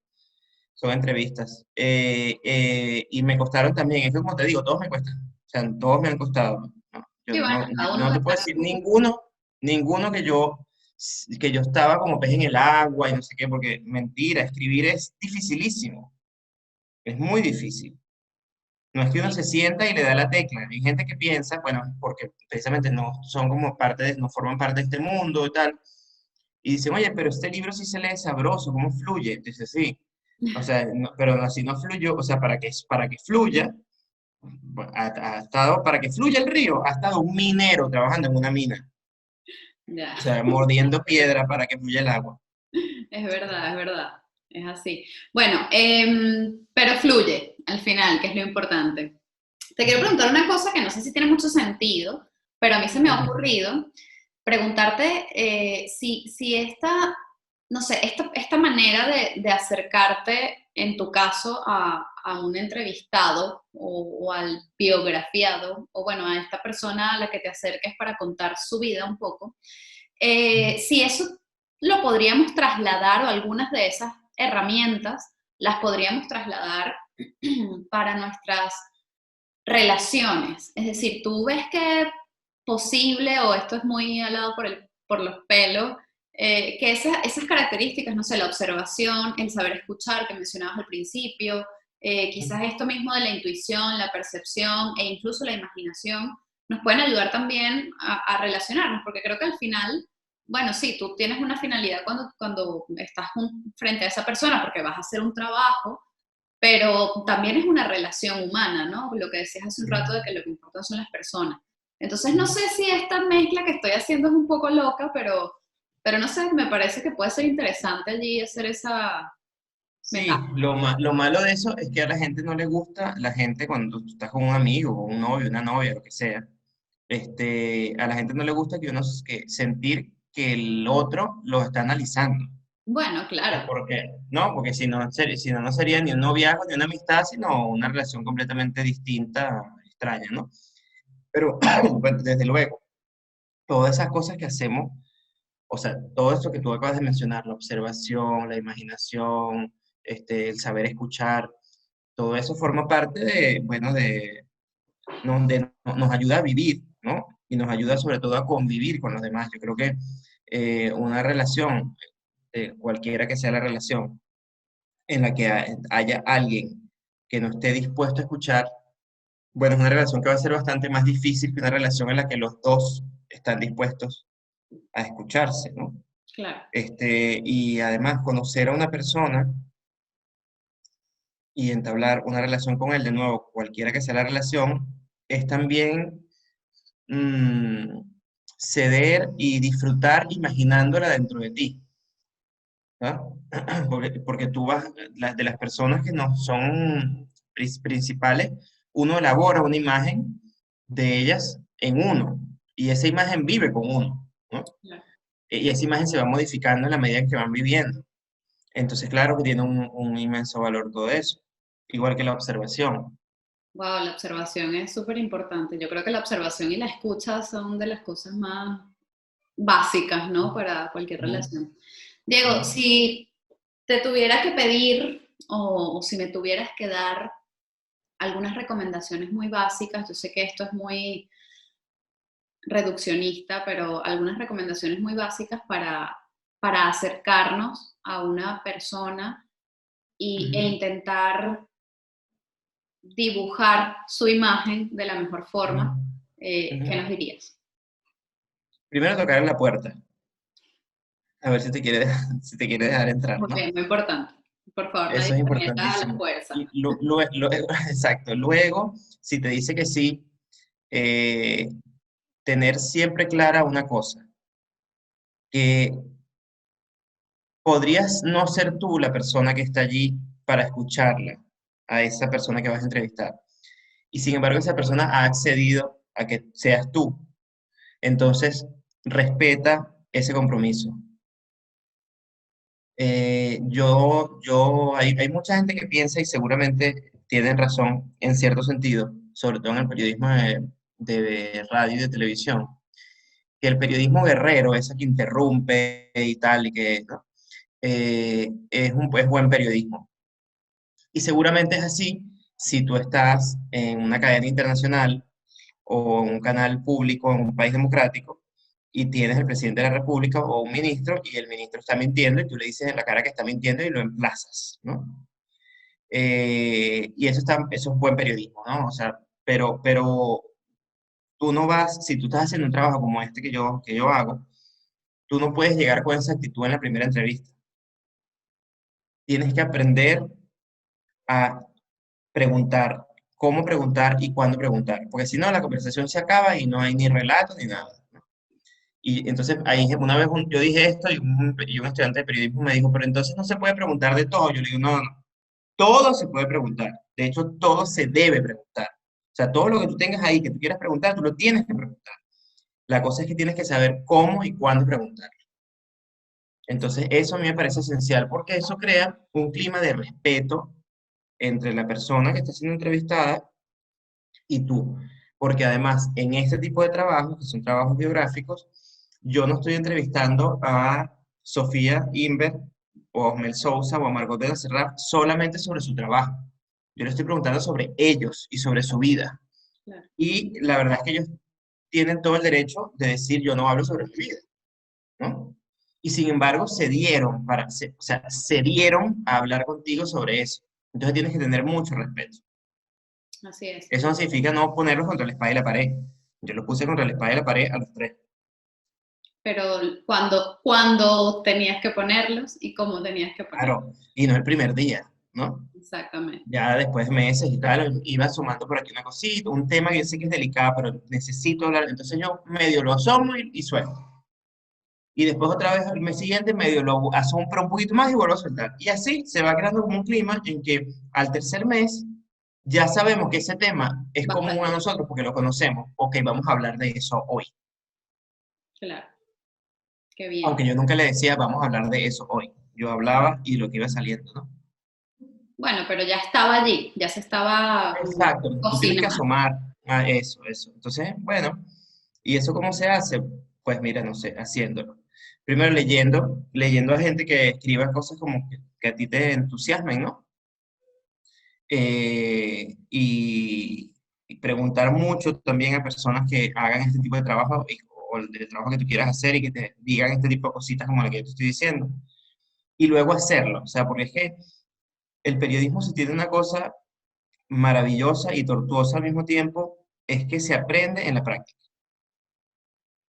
Son entrevistas. Y me costaron también, es que como te digo, todos me cuestan. O sea, todos me han costado. ¿No? Yo sí, bueno, no, cada uno no te puedo tendrá decir su... ninguno que yo estaba como pez en el agua y no sé qué, porque mentira, escribir es dificilísimo. Es muy difícil. No es que uno se sienta y le da la tecla. Hay gente que piensa, bueno, porque precisamente no son como no forman parte de este mundo y tal. Y dicen, oye, pero este libro sí se lee sabroso, ¿cómo fluye? Dice, sí. O sea, pero así no fluyó, o sea, para que fluya, para que fluya el río, ha estado un minero trabajando en una mina, Ya, o sea, mordiendo piedra para que fluya el agua. es verdad, es así. Bueno, pero fluye al final, que es lo importante. Te quiero preguntar una cosa que no sé si tiene mucho sentido, pero a mí se me ha Ujú. ocurrido preguntarte si esta, no sé, esta manera de acercarte, en tu caso, a un entrevistado o al biografiado, o bueno, a esta persona a la que te acerques para contar su vida un poco, si eso lo podríamos trasladar o algunas de esas herramientas las podríamos trasladar para nuestras relaciones. Es decir, tú ves que es posible, o esto es muy alado por los pelos, que esas características, no sé, la observación, el saber escuchar que mencionabas al principio, quizás esto mismo de la intuición, la percepción e incluso la imaginación, nos pueden ayudar también a relacionarnos, porque creo que al final, bueno, sí, tú tienes una finalidad cuando estás frente a esa persona, porque vas a hacer un trabajo, pero también es una relación humana, ¿no? Lo que decías hace un rato de que lo que importa son las personas. Entonces, no sé si esta mezcla que estoy haciendo es un poco loca, pero no sé, me parece que puede ser interesante allí hacer esa Sí, metáfora. lo malo de eso es que a la gente no le gusta, la gente cuando tú estás con un amigo, o un novio, una novia, lo que sea, a la gente no le gusta sentir que el otro lo está analizando. Bueno, claro. Porque, no, porque si no, no sería ni un noviazgo ni una amistad, sino una relación completamente distinta, extraña, ¿no? Pero, bueno, desde luego, todas esas cosas que hacemos, o sea, todo esto que tú acabas de mencionar, la observación, la imaginación, el saber escuchar, todo eso forma parte de, bueno, nos ayuda a vivir, ¿no? Y nos ayuda sobre todo a convivir con los demás. Yo creo que una relación, cualquiera que sea la relación, en la que haya alguien que no esté dispuesto a escuchar, bueno, es una relación que va a ser bastante más difícil que una relación en la que los dos están dispuestos a escucharse, ¿no? Claro. Y además conocer a una persona y entablar una relación con él, de nuevo, cualquiera que sea la relación, es también mm, ceder y disfrutar imaginándola dentro de ti. ¿No? Porque tú vas, de las personas que no son principales, uno elabora una imagen de ellas en uno, y esa imagen vive con uno, ¿no? Claro. Y esa imagen se va modificando en la medida en que van viviendo. Entonces, claro que tiene un inmenso valor todo eso, igual que la observación. Wow, la observación es súper importante. Yo creo que la observación y la escucha son de las cosas más básicas, ¿no? Para cualquier Ujú, relación. Diego, ujú, si te tuviera que pedir o si me tuvieras que dar algunas recomendaciones muy básicas, yo sé que esto es muy reduccionista, pero algunas recomendaciones muy básicas para acercarnos a una persona e ujú, intentar dibujar su imagen de la mejor ujú, forma, ¿qué nos ujú. dirías? Primero tocar en la puerta, a ver si te quiere, si te quiere dejar entrar, Ok, ¿no? muy importante. Por favor, nadie Eso es se meta a la importantísimo. fuerza. Y exacto. Luego, si te dice que sí, eh, tener siempre clara una cosa, que podrías no ser tú la persona que está allí para escucharla, a esa persona que vas a entrevistar. Y sin embargo, esa persona ha accedido a que seas tú. Entonces, respeta ese compromiso. Hay mucha gente que piensa y seguramente tienen razón en cierto sentido, sobre todo en el periodismo de radio y de televisión, que el periodismo guerrero, ese que interrumpe y tal, y que ¿no? Es buen periodismo. Y seguramente es así si tú estás en una cadena internacional o en un canal público en un país democrático y tienes el presidente de la República o un ministro y el ministro está mintiendo y tú le dices en la cara que está mintiendo y lo emplazas, ¿no? Y eso es buen periodismo, ¿no? O sea, pero tú no vas, si tú estás haciendo un trabajo como este que yo hago, tú no puedes llegar con esa actitud en la primera entrevista. Tienes que aprender a preguntar, cómo preguntar y cuándo preguntar, porque si no, la conversación se acaba y no hay ni relato ni nada. Y entonces ahí una vez yo dije esto y un estudiante de periodismo me dijo, pero entonces no se puede preguntar de todo. Yo le digo, no, no, todo se puede preguntar. De hecho, todo se debe preguntar. O sea, todo lo que tú tengas ahí que tú quieras preguntar, tú lo tienes que preguntar. La cosa es que tienes que saber cómo y cuándo preguntar. Entonces, eso a mí me parece esencial porque eso crea un clima de respeto entre la persona que está siendo entrevistada y tú. Porque además, en este tipo de trabajos, que son trabajos biográficos, yo no estoy entrevistando a Sofía Inver o a Osmel Sousa o a Margot de la Serra solamente sobre su trabajo. Yo le estoy preguntando sobre ellos y sobre su vida. Claro. Y la verdad es que ellos tienen todo el derecho de decir yo no hablo sobre mi vida, ¿no? Y sin embargo, o sea, se dieron a hablar contigo sobre eso. Entonces tienes que tener mucho respeto. Así es. Eso no significa no ponerlos contra la espada y la pared. Yo los puse contra la espada y la pared a los tres. Pero cuando tenías que ponerlos y cómo tenías que ponerlos. Claro, y no el primer día, ¿no? Exactamente. Ya después de meses y tal, iba sumando por aquí una cosita, un tema que yo sé que es delicado, pero necesito hablar. Entonces yo medio lo asomo y suelto. Y después otra vez al mes siguiente medio lo asomo pero un poquito más y vuelvo a soltar. Y así se va creando como un clima en que al tercer mes ya sabemos que ese tema es común a Bastante. nosotros porque lo conocemos. Ok, vamos a hablar de eso hoy. Claro. Qué bien. Aunque yo nunca le decía, vamos a hablar de eso hoy. Yo hablaba y lo que iba saliendo, ¿no? Bueno, pero ya estaba allí, ya se estaba Exacto, tú tienes que cocinando. asomar a eso, eso. Entonces, bueno, ¿y eso cómo se hace? Pues mira, no sé, haciéndolo. Primero leyendo a gente que escriba cosas como que a ti te entusiasmen, ¿no? Y preguntar mucho también a personas que hagan este tipo de trabajo o el trabajo que tú quieras hacer y que te digan este tipo de cositas como la que yo te estoy diciendo. Y luego hacerlo, o sea, porque es que el periodismo si tiene una cosa maravillosa y tortuosa al mismo tiempo, es que se aprende en la práctica.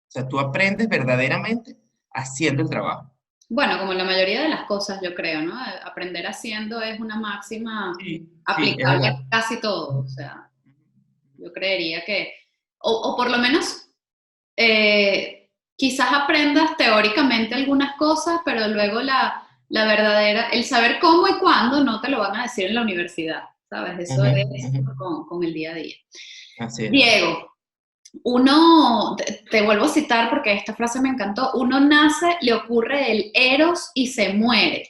O sea, tú aprendes verdaderamente haciendo el trabajo. Bueno, como la mayoría de las cosas, yo creo, ¿no? Aprender haciendo es una máxima Sí, sí, es aplicable verdad. a casi todo. O sea, yo creería que, o por lo menos, quizás aprendas teóricamente algunas cosas, pero luego la verdadera, el saber cómo y cuándo no te lo van a decir en la universidad, ¿sabes? Eso Ujú, es ujú. con el día a día. Así es. Diego, uno, te vuelvo a citar porque esta frase me encantó, uno nace, le ocurre el eros y se muere.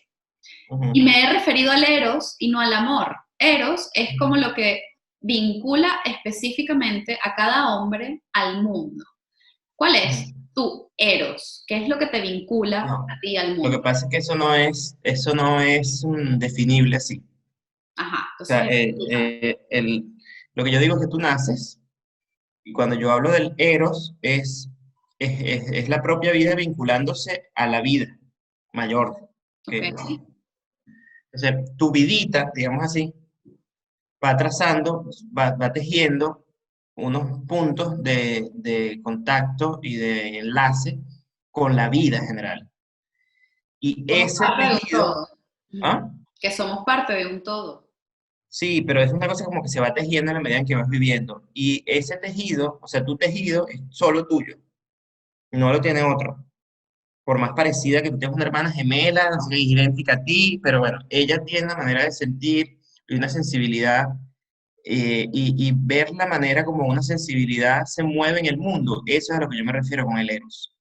Y Ujú, me he referido al eros y no al amor. Eros es como lo que vincula específicamente a cada hombre al mundo. ¿Cuál es ujú. tu eros? ¿Qué es lo que te vincula a No, ti al lo que mundo? pasa es que eso no es definible así. Ajá, O sea, entonces, explícame. lo que yo digo es que tú naces, y cuando yo hablo del eros, es la propia vida vinculándose a la vida mayor. Ok, Entonces, tu vidita, digamos así, va trazando, va tejiendo unos puntos de contacto y de enlace con la vida en general. Y somos ese parte de un tejido, todo. ¿ah? Que somos parte de un todo. Sí, pero es una cosa como que se va tejiendo en la medida en que vas viviendo. Y ese tejido, o sea, tu tejido es solo tuyo, no lo tiene otro. Por más parecida que tú tengas una hermana gemela, no sé qué, idéntica a ti, pero bueno, ella tiene una manera de sentir y una sensibilidad y ver la manera como una sensibilidad se mueve en el mundo. Eso es a lo que yo me refiero con el Eros.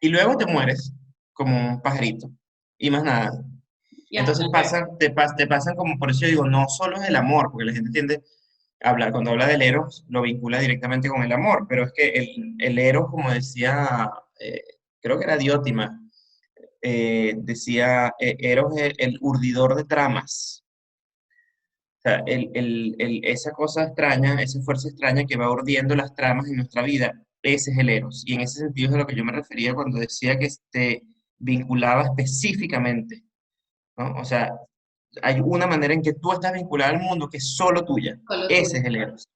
Y luego te mueres como un pajarito y más nada. Y hasta Entonces luego. te pasan como, por eso yo digo, no solo es el amor, porque la gente tiende a hablar, cuando habla del Eros, lo vincula directamente con el amor, pero es que el Eros, como decía, eh, creo que era Diótima, decía, Eros es el urdidor de tramas. O sea, esa cosa extraña, esa fuerza extraña que va urdiendo las tramas en nuestra vida, ese es el Eros. Y en ese sentido es a lo que yo me refería cuando decía que te vinculaba específicamente, ¿no? O sea, hay una manera en que tú estás vinculado al mundo que es solo tuya. Solo tú. Ese es el Eros.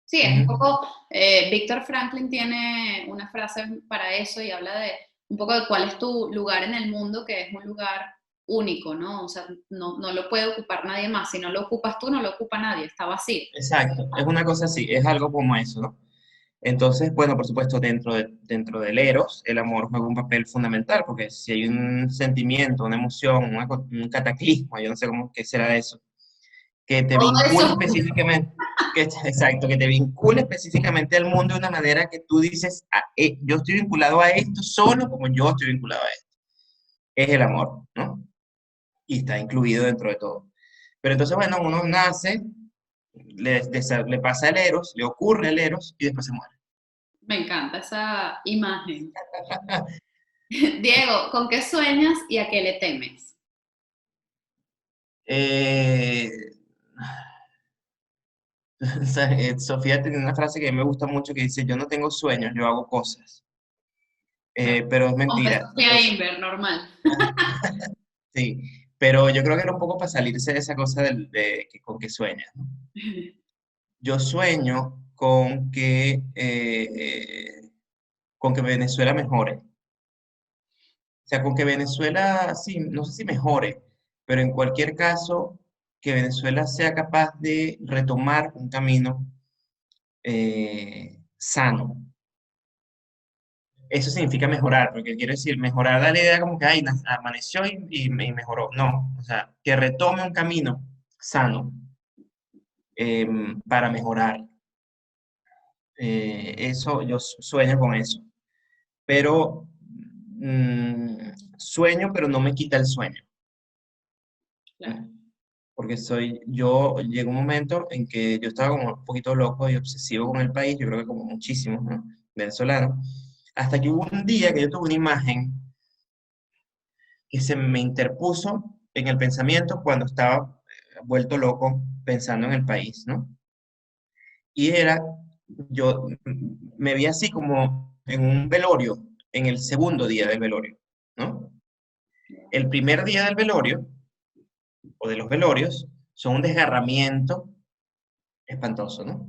Sí, es un Ujú. poco, Víctor Franklin tiene una frase para eso y habla de un poco de cuál es tu lugar en el mundo, que es un lugar único, ¿no? O sea, no lo puede ocupar nadie más. Si no lo ocupas tú, no lo ocupa nadie, está vacío. Exacto, es una cosa así, es algo como eso, ¿no? Entonces, bueno, por supuesto, dentro del Eros, el amor juega un papel fundamental, porque si hay un sentimiento, una emoción, un cataclismo, yo no sé cómo qué será eso, que te Todo vincula eso, específicamente, exacto, que te vincula específicamente al mundo de una manera que tú dices, "Ah, yo estoy vinculado a esto solo como yo estoy vinculado a esto". Es el amor, ¿no? Y está incluido dentro de todo. Pero entonces, bueno, uno nace, le pasa el Eros, le ocurre el Eros y después se muere. me encanta esa imagen. Diego, ¿con qué sueñas y a qué le temes? Eh, o sea, Sofía tiene una frase que a mí me gusta mucho que dice, yo no tengo sueños, yo hago cosas. Pero es mentira. Sofía Inver, normal. Sí, pero yo creo que era un poco para salirse de esa cosa con que sueñas, ¿no? Yo sueño con que Venezuela mejore. O sea, con que Venezuela, sí, no sé si mejore, pero en cualquier caso, que Venezuela sea capaz de retomar un camino sano. Eso significa mejorar, porque quiero decir, mejorar da la idea como que, ay, amaneció y mejoró. No, o sea, que retome un camino sano para mejorar. Eso, yo sueño con eso. Pero sueño, pero no me quita el sueño. Claro. ¿No? Porque yo llegó un momento en que yo estaba como un poquito loco y obsesivo con el país, yo creo que como muchísimos, ¿no? Venezolanos, hasta que hubo un día que yo tuve una imagen que se me interpuso en el pensamiento cuando estaba vuelto loco pensando en el país, ¿no? Y yo me vi así como en un velorio, en el segundo día del velorio, ¿no? El primer día del velorio, o de los velorios, son un desgarramiento espantoso, ¿no?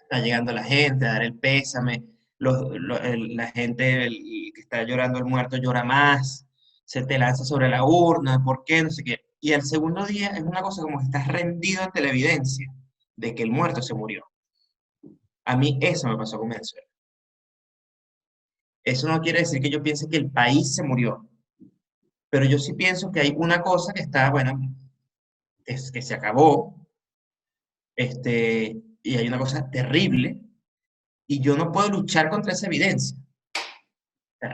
Está llegando la gente a dar el pésame, la gente que está llorando el muerto llora más, se te lanza sobre la urna, ¿por qué? No sé qué. Y el segundo día es una cosa como que estás rendido ante la evidencia de que el muerto se murió. A mí eso me pasó con Venezuela. Eso no quiere decir que yo piense que el país se murió, pero yo sí pienso que hay una cosa que está, bueno, es que se acabó, y hay una cosa terrible, y yo no puedo luchar contra esa evidencia.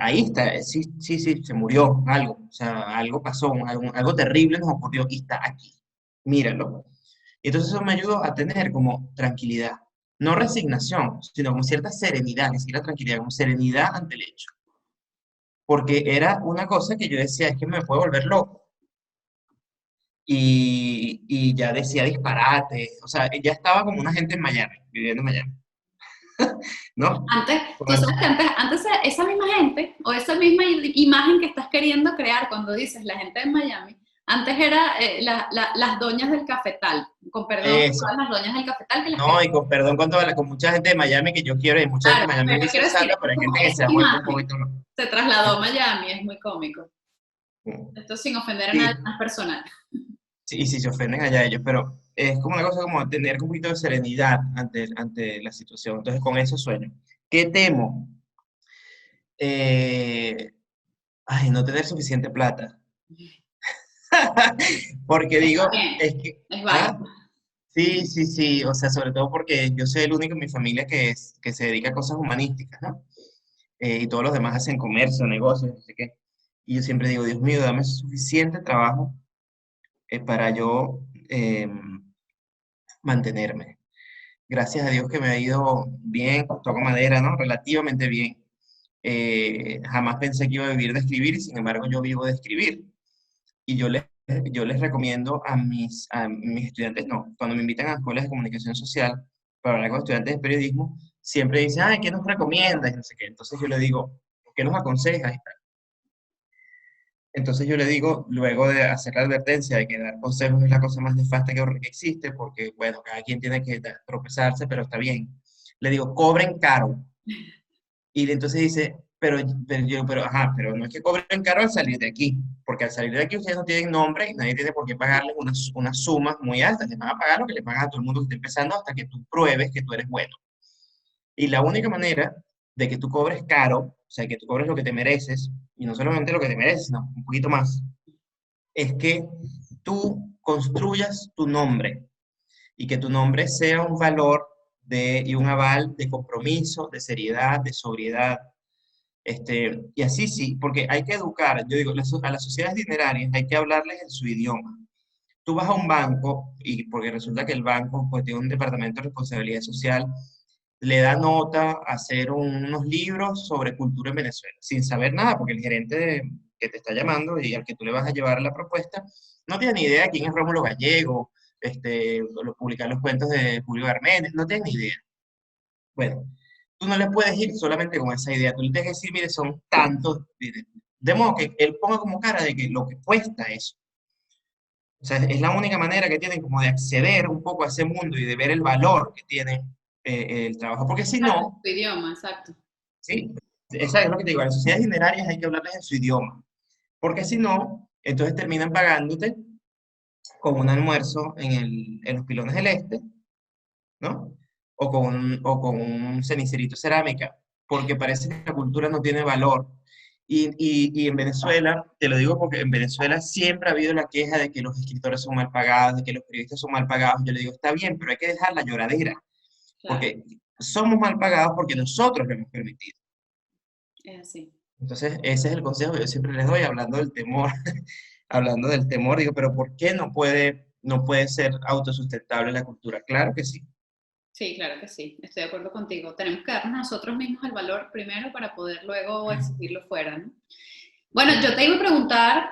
Ahí está, sí, sí, sí, se murió algo, o sea, algo pasó, algo terrible nos ocurrió y está aquí. Míralo. Y entonces eso me ayudó a tener como tranquilidad, no resignación, sino como cierta serenidad, ni siquiera tranquilidad, como serenidad ante el hecho. Porque era una cosa que yo decía, es que me puedo volver loco. Y ya decía disparate, o sea, ya estaba como una gente en Miami, viviendo en Miami, ¿no? Antes, Con tú el- sabes que antes esa misma gente o esa misma imagen que estás queriendo crear cuando dices la gente de Miami, antes era las doñas del cafetal, con perdón, eso. todas las doñas del cafetal que las No, querían. y con perdón con mucha gente de Miami que yo quiero, y mucha gente Claro, de Miami me pero dice quiero decir, Sandra, pero es hay como gente que se esa ha vuelto un imagen poquito loco. se trasladó a Miami, es muy cómico. Mm. Esto sin ofender a nadie Sí, más personal. sí, y si se ofenden allá ellos, pero es como una cosa como tener un poquito de serenidad ante la situación. Entonces, con eso sueño. ¿Qué temo? Eh, ay, no tener suficiente plata. Porque Está digo, bien, es que, es ah, válido. sí, sí, sí, o sea, sobre todo porque yo soy el único en mi familia que se dedica a cosas humanísticas, ¿no? Y todos los demás hacen comercio, negocios, no sé qué. Y yo siempre digo, Dios mío, dame suficiente trabajo para yo mantenerme. Gracias a Dios que me ha ido bien, toco madera, ¿no? Relativamente bien. Jamás pensé que iba a vivir de escribir y sin embargo yo vivo de escribir. Y yo les recomiendo a mis estudiantes, no, cuando me invitan a escuelas de comunicación social para hablar con estudiantes de periodismo, siempre dicen, ay, ¿qué nos recomiendas? Y no sé qué. Entonces yo le digo, ¿qué nos aconsejas? Entonces yo le digo, luego de hacer la advertencia de que dar consejos es la cosa más nefasta que existe, porque, bueno, cada quien tiene que tropezarse, pero está bien. Le digo, cobren caro. Y entonces dice, ajá, pero no es que cobren caro al salir de aquí, porque al salir de aquí ustedes no tienen nombre y nadie tiene por qué pagarles unas sumas muy altas. Les van a pagar lo que le pagan a todo el mundo que esté empezando hasta que tú pruebes que tú eres bueno. Y la única manera de que tú cobres caro, o sea, que tú cobres lo que te mereces, y no solamente lo que te mereces, sino un poquito más, es que tú construyas tu nombre y que tu nombre sea un valor y un aval de compromiso, de seriedad, de sobriedad. Y así sí, porque hay que educar, yo digo, a las sociedades dinerarias hay que hablarles en su idioma. Tú vas a un banco, y porque resulta que el banco pues, tiene un departamento de responsabilidad social, le da nota a hacer unos libros sobre cultura en Venezuela, sin saber nada, porque el gerente que te está llamando y al que tú le vas a llevar la propuesta, no tiene ni idea de quién es Rómulo Gallego, publicar los cuentos de Julio Arméndez, no tiene ni idea. Bueno, tú no le puedes ir solamente con esa idea, tú le tienes que decir, mire, son tantos, de modo que él ponga como cara de que lo que cuesta eso. O sea, es la única manera que tienen como de acceder un poco a ese mundo y de ver el valor que tiene el trabajo, porque si Exacto, no, tu idioma, exacto. sí, esa es lo que te digo, a las sociedades dinerarias hay que hablarles en su idioma, porque si no, entonces terminan pagándote con un almuerzo en los Pilones del Este, ¿no? O con un cenicerito cerámica, porque parece que la cultura no tiene valor. Y en Venezuela, te lo digo porque en Venezuela siempre ha habido la queja de que los escritores son mal pagados, de que los periodistas son mal pagados. Yo le digo, está bien, pero hay que dejar la lloradera, Claro, porque somos mal pagados porque nosotros lo hemos permitido. es así. Entonces, ese es el consejo que yo siempre les doy, hablando del temor, hablando del temor, digo, pero ¿por qué no puede ser autosustentable la cultura? Claro que sí. Sí, claro que sí, estoy de acuerdo contigo. Tenemos que darnos a nosotros mismos el valor primero para poder luego exigirlo fuera, ¿no? Bueno, Sí. yo te iba a preguntar,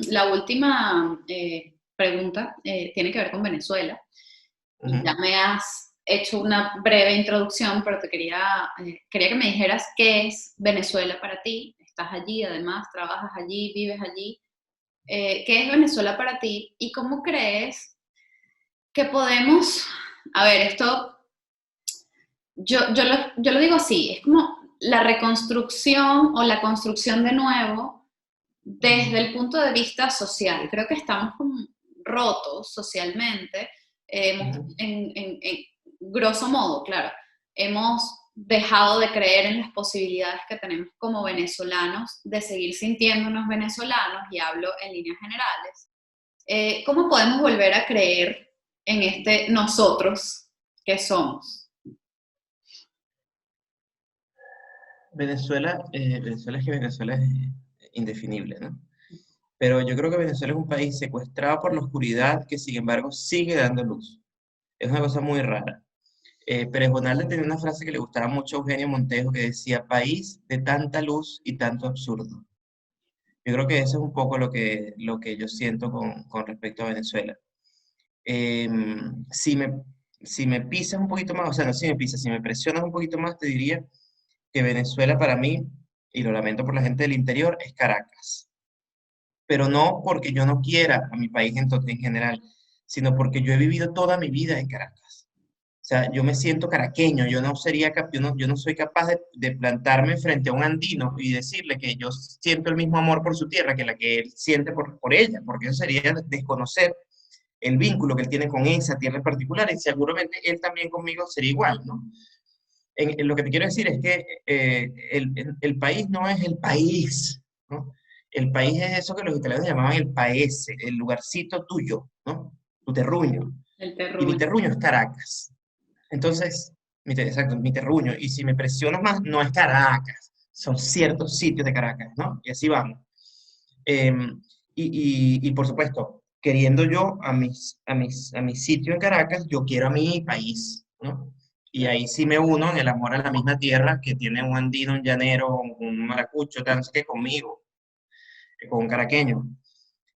la última pregunta tiene que ver con Venezuela y ya Ujú. me has hecho una breve introducción, pero quería que me dijeras qué es Venezuela para ti. Estás allí, además, trabajas allí, vives allí. ¿Qué es Venezuela para ti y cómo crees que podemos, a ver, esto, yo lo digo así, es como la reconstrucción o la construcción de nuevo desde el punto de vista social. Creo que estamos como rotos socialmente, Ujú. en grosso modo, claro, hemos dejado de creer en las posibilidades que tenemos como venezolanos de seguir sintiéndonos venezolanos, y hablo en líneas generales. ¿Cómo podemos volver a creer en este nosotros que somos? Venezuela es indefinible, ¿no? Pero yo creo que Venezuela es un país secuestrado por la oscuridad que, sin embargo, sigue dando luz. Es una cosa muy rara. Pérez Bonalde tenía una frase que le gustaba mucho a Eugenio Montejo que decía, país de tanta luz y tanto absurdo. Yo creo que eso es un poco lo que yo siento con respecto a Venezuela. Si si me pisas un poquito más, o sea, no si me pisas, si me presionas un poquito más, te diría que Venezuela para mí, y lo lamento por la gente del interior, es Caracas. Pero no porque yo no quiera a mi país en general, sino porque yo he vivido toda mi vida en Caracas. O sea, yo me siento caraqueño, yo no soy capaz de plantarme frente a un andino y decirle que yo siento el mismo amor por su tierra que la que él siente por ella, porque eso sería desconocer el vínculo que él tiene con esa tierra en particular, y seguramente él también conmigo sería igual, ¿no? Lo que te quiero decir es que el país no es el país, ¿no? El país es eso que los italianos llamaban el paese, el lugarcito tuyo, ¿no? Tu terruño. El Y mi terruño. terruño es Caracas. Entonces, exacto, mi terruño. Y si me presionas más, no es Caracas, son ciertos sitios de Caracas, ¿no? Y así vamos. Y por supuesto, queriendo yo a mi sitio en Caracas, yo quiero a mi país, ¿no? Y ahí sí me uno en el amor a la misma tierra que tiene un andino, un llanero, un maracucho, tan que conmigo, con un caraqueño.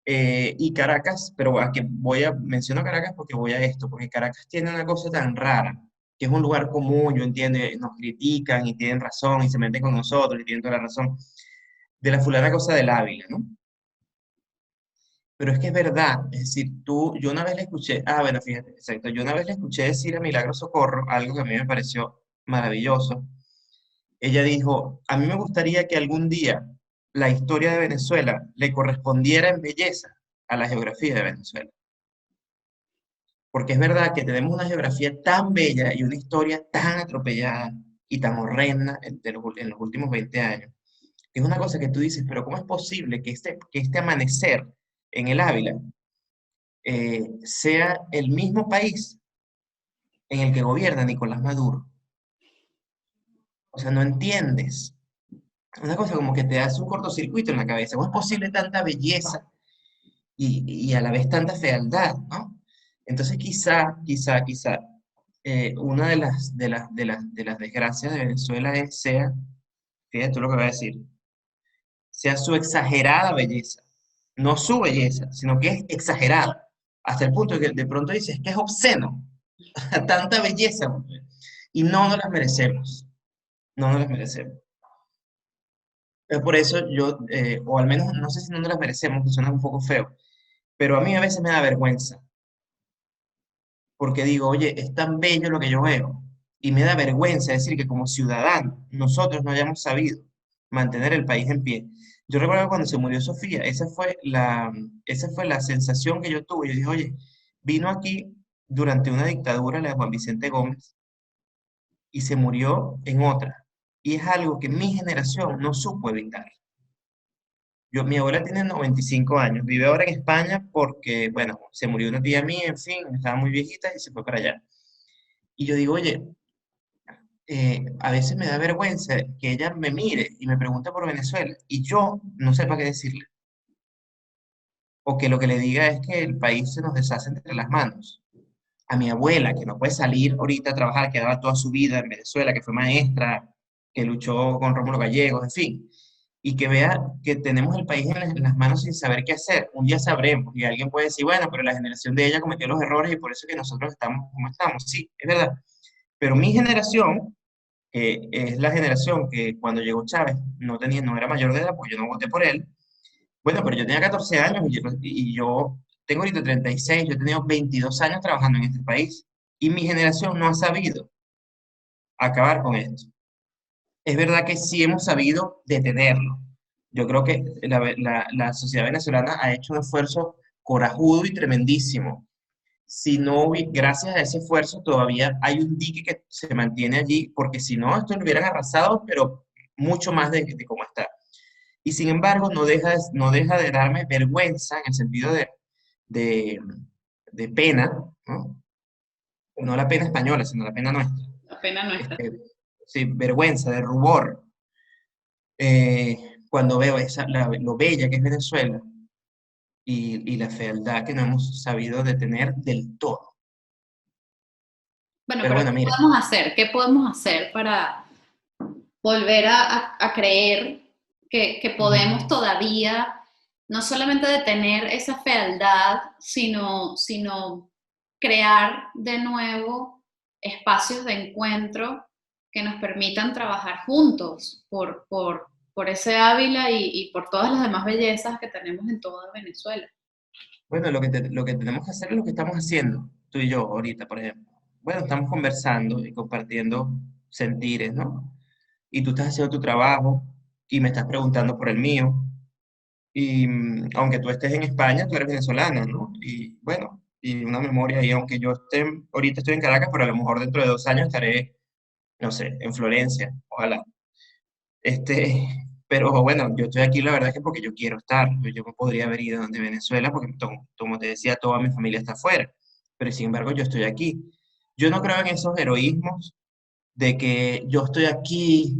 Y Caracas, pero menciono Caracas porque voy a esto, porque Caracas tiene una cosa tan rara, que es un lugar común, yo entiendo, nos critican y tienen razón y se meten con nosotros y tienen toda la razón, de la fulana cosa del Ávila, ¿no? Pero es que es verdad, es decir, yo una vez le escuché, bueno, fíjate, exacto, yo una vez le escuché decir a Milagro Socorro algo que a mí me pareció maravilloso. Ella dijo, a mí me gustaría que algún día la historia de Venezuela le correspondiera en belleza a la geografía de Venezuela. Porque es verdad que tenemos una geografía tan bella y una historia tan atropellada y tan horrenda en los últimos 20 años. Es una cosa que tú dices, pero ¿cómo es posible que este amanecer en el Ávila sea el mismo país en el que gobierna Nicolás Maduro? O sea, no entiendes. Una cosa como que te hace un cortocircuito en la cabeza. ¿Cómo es posible tanta belleza y a la vez tanta fealdad, ¿no? Entonces quizá, una de las desgracias de Venezuela fíjate tú lo que voy a decir, sea su exagerada belleza. No su belleza, sino que es exagerada. Hasta el punto que de pronto dices que es obsceno. Tanta belleza. Y no nos las merecemos. No nos las merecemos. Es por eso o al menos no sé si no nos las merecemos, que suena un poco feo, pero a mí a veces me da vergüenza, porque digo, oye, es tan bello lo que yo veo, y me da vergüenza decir que como ciudadanos nosotros no hayamos sabido mantener el país en pie. Yo recuerdo cuando se murió Sofía, esa fue la sensación que yo tuve. Yo dije, oye, vino aquí durante una dictadura, la de Juan Vicente Gómez, y se murió en otra. Y es algo que mi generación no supo evitar. Mi abuela tiene 95 años, vive ahora en España porque, bueno, se murió una tía mía, en fin, estaba muy viejita y se fue para allá. Y yo digo, oye, a veces me da vergüenza que ella me mire y me pregunte por Venezuela y yo no sepa qué decirle. O que lo que le diga es que el país se nos deshace entre las manos. A mi abuela, que no puede salir ahorita a trabajar, que daba toda su vida en Venezuela, que fue maestra, que luchó con Rómulo Gallegos, en fin, y que vea que tenemos el país en las manos sin saber qué hacer. Un día sabremos, y alguien puede decir, bueno, pero la generación de ella cometió los errores y por eso es que nosotros estamos como estamos. Sí, es verdad, Pero mi generación, que es la generación que cuando llegó Chávez no era mayor de edad, porque yo no voté por él. Bueno, pero yo tenía 14 años y yo tengo ahorita 36, yo he tenido 22 años trabajando en este país y mi generación no ha sabido acabar con esto. Es verdad que sí hemos sabido detenerlo. Yo creo que la sociedad venezolana ha hecho un esfuerzo corajudo y tremendísimo. Si no, gracias a ese esfuerzo todavía hay un dique que se mantiene allí, porque si no, esto lo hubieran arrasado, pero mucho más de cómo está. Y sin embargo, no deja de darme vergüenza en el sentido de, de pena, ¿no? No la pena española, sino la pena nuestra. La pena nuestra. Este, sí, vergüenza, de rubor, cuando veo lo bella que es Venezuela y la fealdad que no hemos sabido detener del todo. Bueno, Pero pero bueno, ¿qué mira, podemos hacer? ¿Qué podemos hacer para volver a creer que podemos todavía no solamente detener esa fealdad, sino crear de nuevo espacios de encuentro que nos permitan trabajar juntos por ese Ávila y por todas las demás bellezas que tenemos en toda Venezuela? bueno, lo que tenemos que hacer es lo que estamos haciendo, tú y yo ahorita, por ejemplo. Bueno, estamos conversando y compartiendo sentires, ¿no? Y tú estás haciendo tu trabajo y me estás preguntando por el mío. Y aunque tú estés en España, tú eres venezolana, ¿no? Y bueno, y una memoria ahí, aunque ahorita estoy en Caracas, pero a lo mejor dentro de 2 años estaré, no sé, en Florencia, ojalá. Pero bueno, yo estoy aquí, la verdad es que porque yo quiero estar. Yo me podría haber ido de Venezuela porque, como te decía, toda mi familia está afuera. Pero sin embargo, yo estoy aquí. Yo no creo en esos heroísmos de que yo estoy aquí,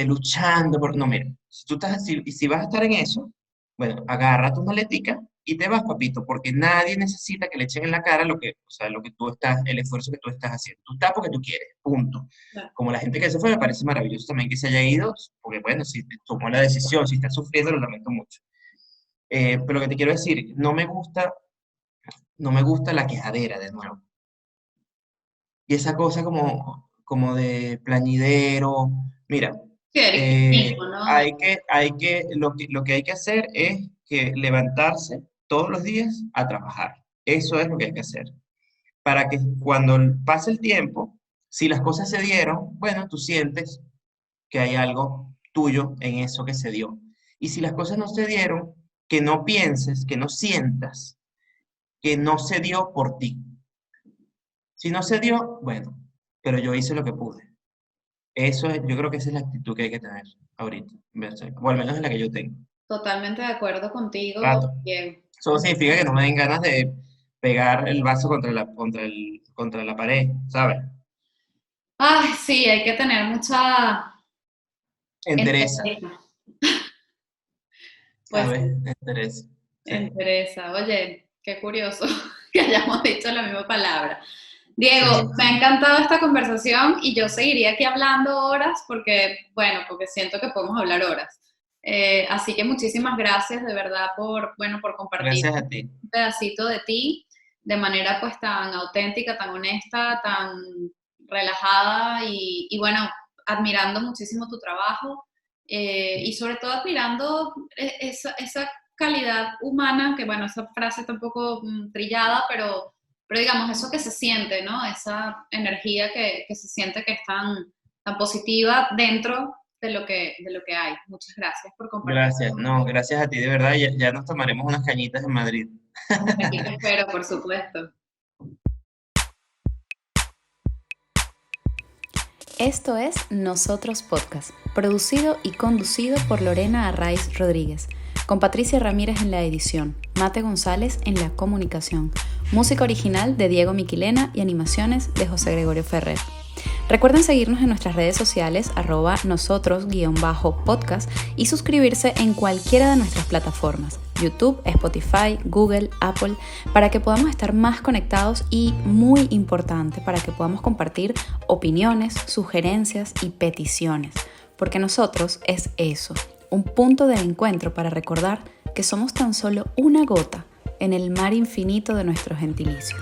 luchando por... No, mira, si vas a estar en eso, bueno, agarra tu maletica y te vas, papito, porque nadie necesita que le echen en la cara o sea, el esfuerzo que tú estás haciendo. Tú estás porque tú quieres, punto. Claro. Como la gente que se fue, me parece maravilloso también que se haya ido, porque bueno, si tomó la decisión, si está sufriendo, lo lamento mucho. Pero lo que te quiero decir, no me gusta la quejadera de nuevo. Y esa cosa como de plañidero. Mira, Sí, el victimismo, ¿no? lo que hay que hacer es que levantarse todos los días a trabajar. Eso es lo que hay que hacer. Para que cuando pase el tiempo, si las cosas se dieron, bueno, tú sientes que hay algo tuyo en eso que se dio. Y si las cosas no se dieron, que no pienses, que no sientas que no se dio por ti. Si no se dio, bueno, pero yo hice lo que pude. Yo creo que esa es la actitud que hay que tener ahorita, o al menos es la que yo tengo. Totalmente de acuerdo contigo, Trato. Diego. Eso no significa que no me den ganas de pegar el vaso contra la pared, ¿sabes? Ay, sí, hay que tener mucha Entereza, entereza. Pues ¿sabes? Entereza. Sí, entereza. Oye, qué curioso que hayamos dicho la misma palabra. sí, Diego, me ha sí. encantado esta conversación y yo seguiría aquí hablando horas porque, bueno, porque siento que podemos hablar horas. Así que muchísimas gracias de verdad por compartir Gracias a ti. un pedacito de ti de manera pues tan auténtica, tan honesta, tan relajada y bueno, admirando muchísimo tu trabajo y sobre todo admirando esa calidad humana, que bueno, esa frase está un poco trillada, pero digamos, eso que se siente, ¿no? Esa energía que se siente que es tan positiva dentro de lo que hay. Muchas gracias por compartir. Gracias. No, gracias a ti, de verdad. Ya nos tomaremos unas cañitas en Madrid. Aquí te espero, por supuesto. Esto es Nosotros Podcast, producido y conducido por Lorena Arraiz Rodríguez, con Patricia Ramírez en la edición, Mate González en la comunicación, música original de Diego Miquilena y animaciones de José Gregorio Ferrer. Recuerden seguirnos en nuestras redes sociales @nosotros_podcast y suscribirse en cualquiera de nuestras plataformas, YouTube, Spotify, Google, Apple, para que podamos estar más conectados y, muy importante, para que podamos compartir opiniones, sugerencias y peticiones, porque nosotros es eso, un punto de encuentro para recordar que somos tan solo una gota en el mar infinito de nuestro gentilicio.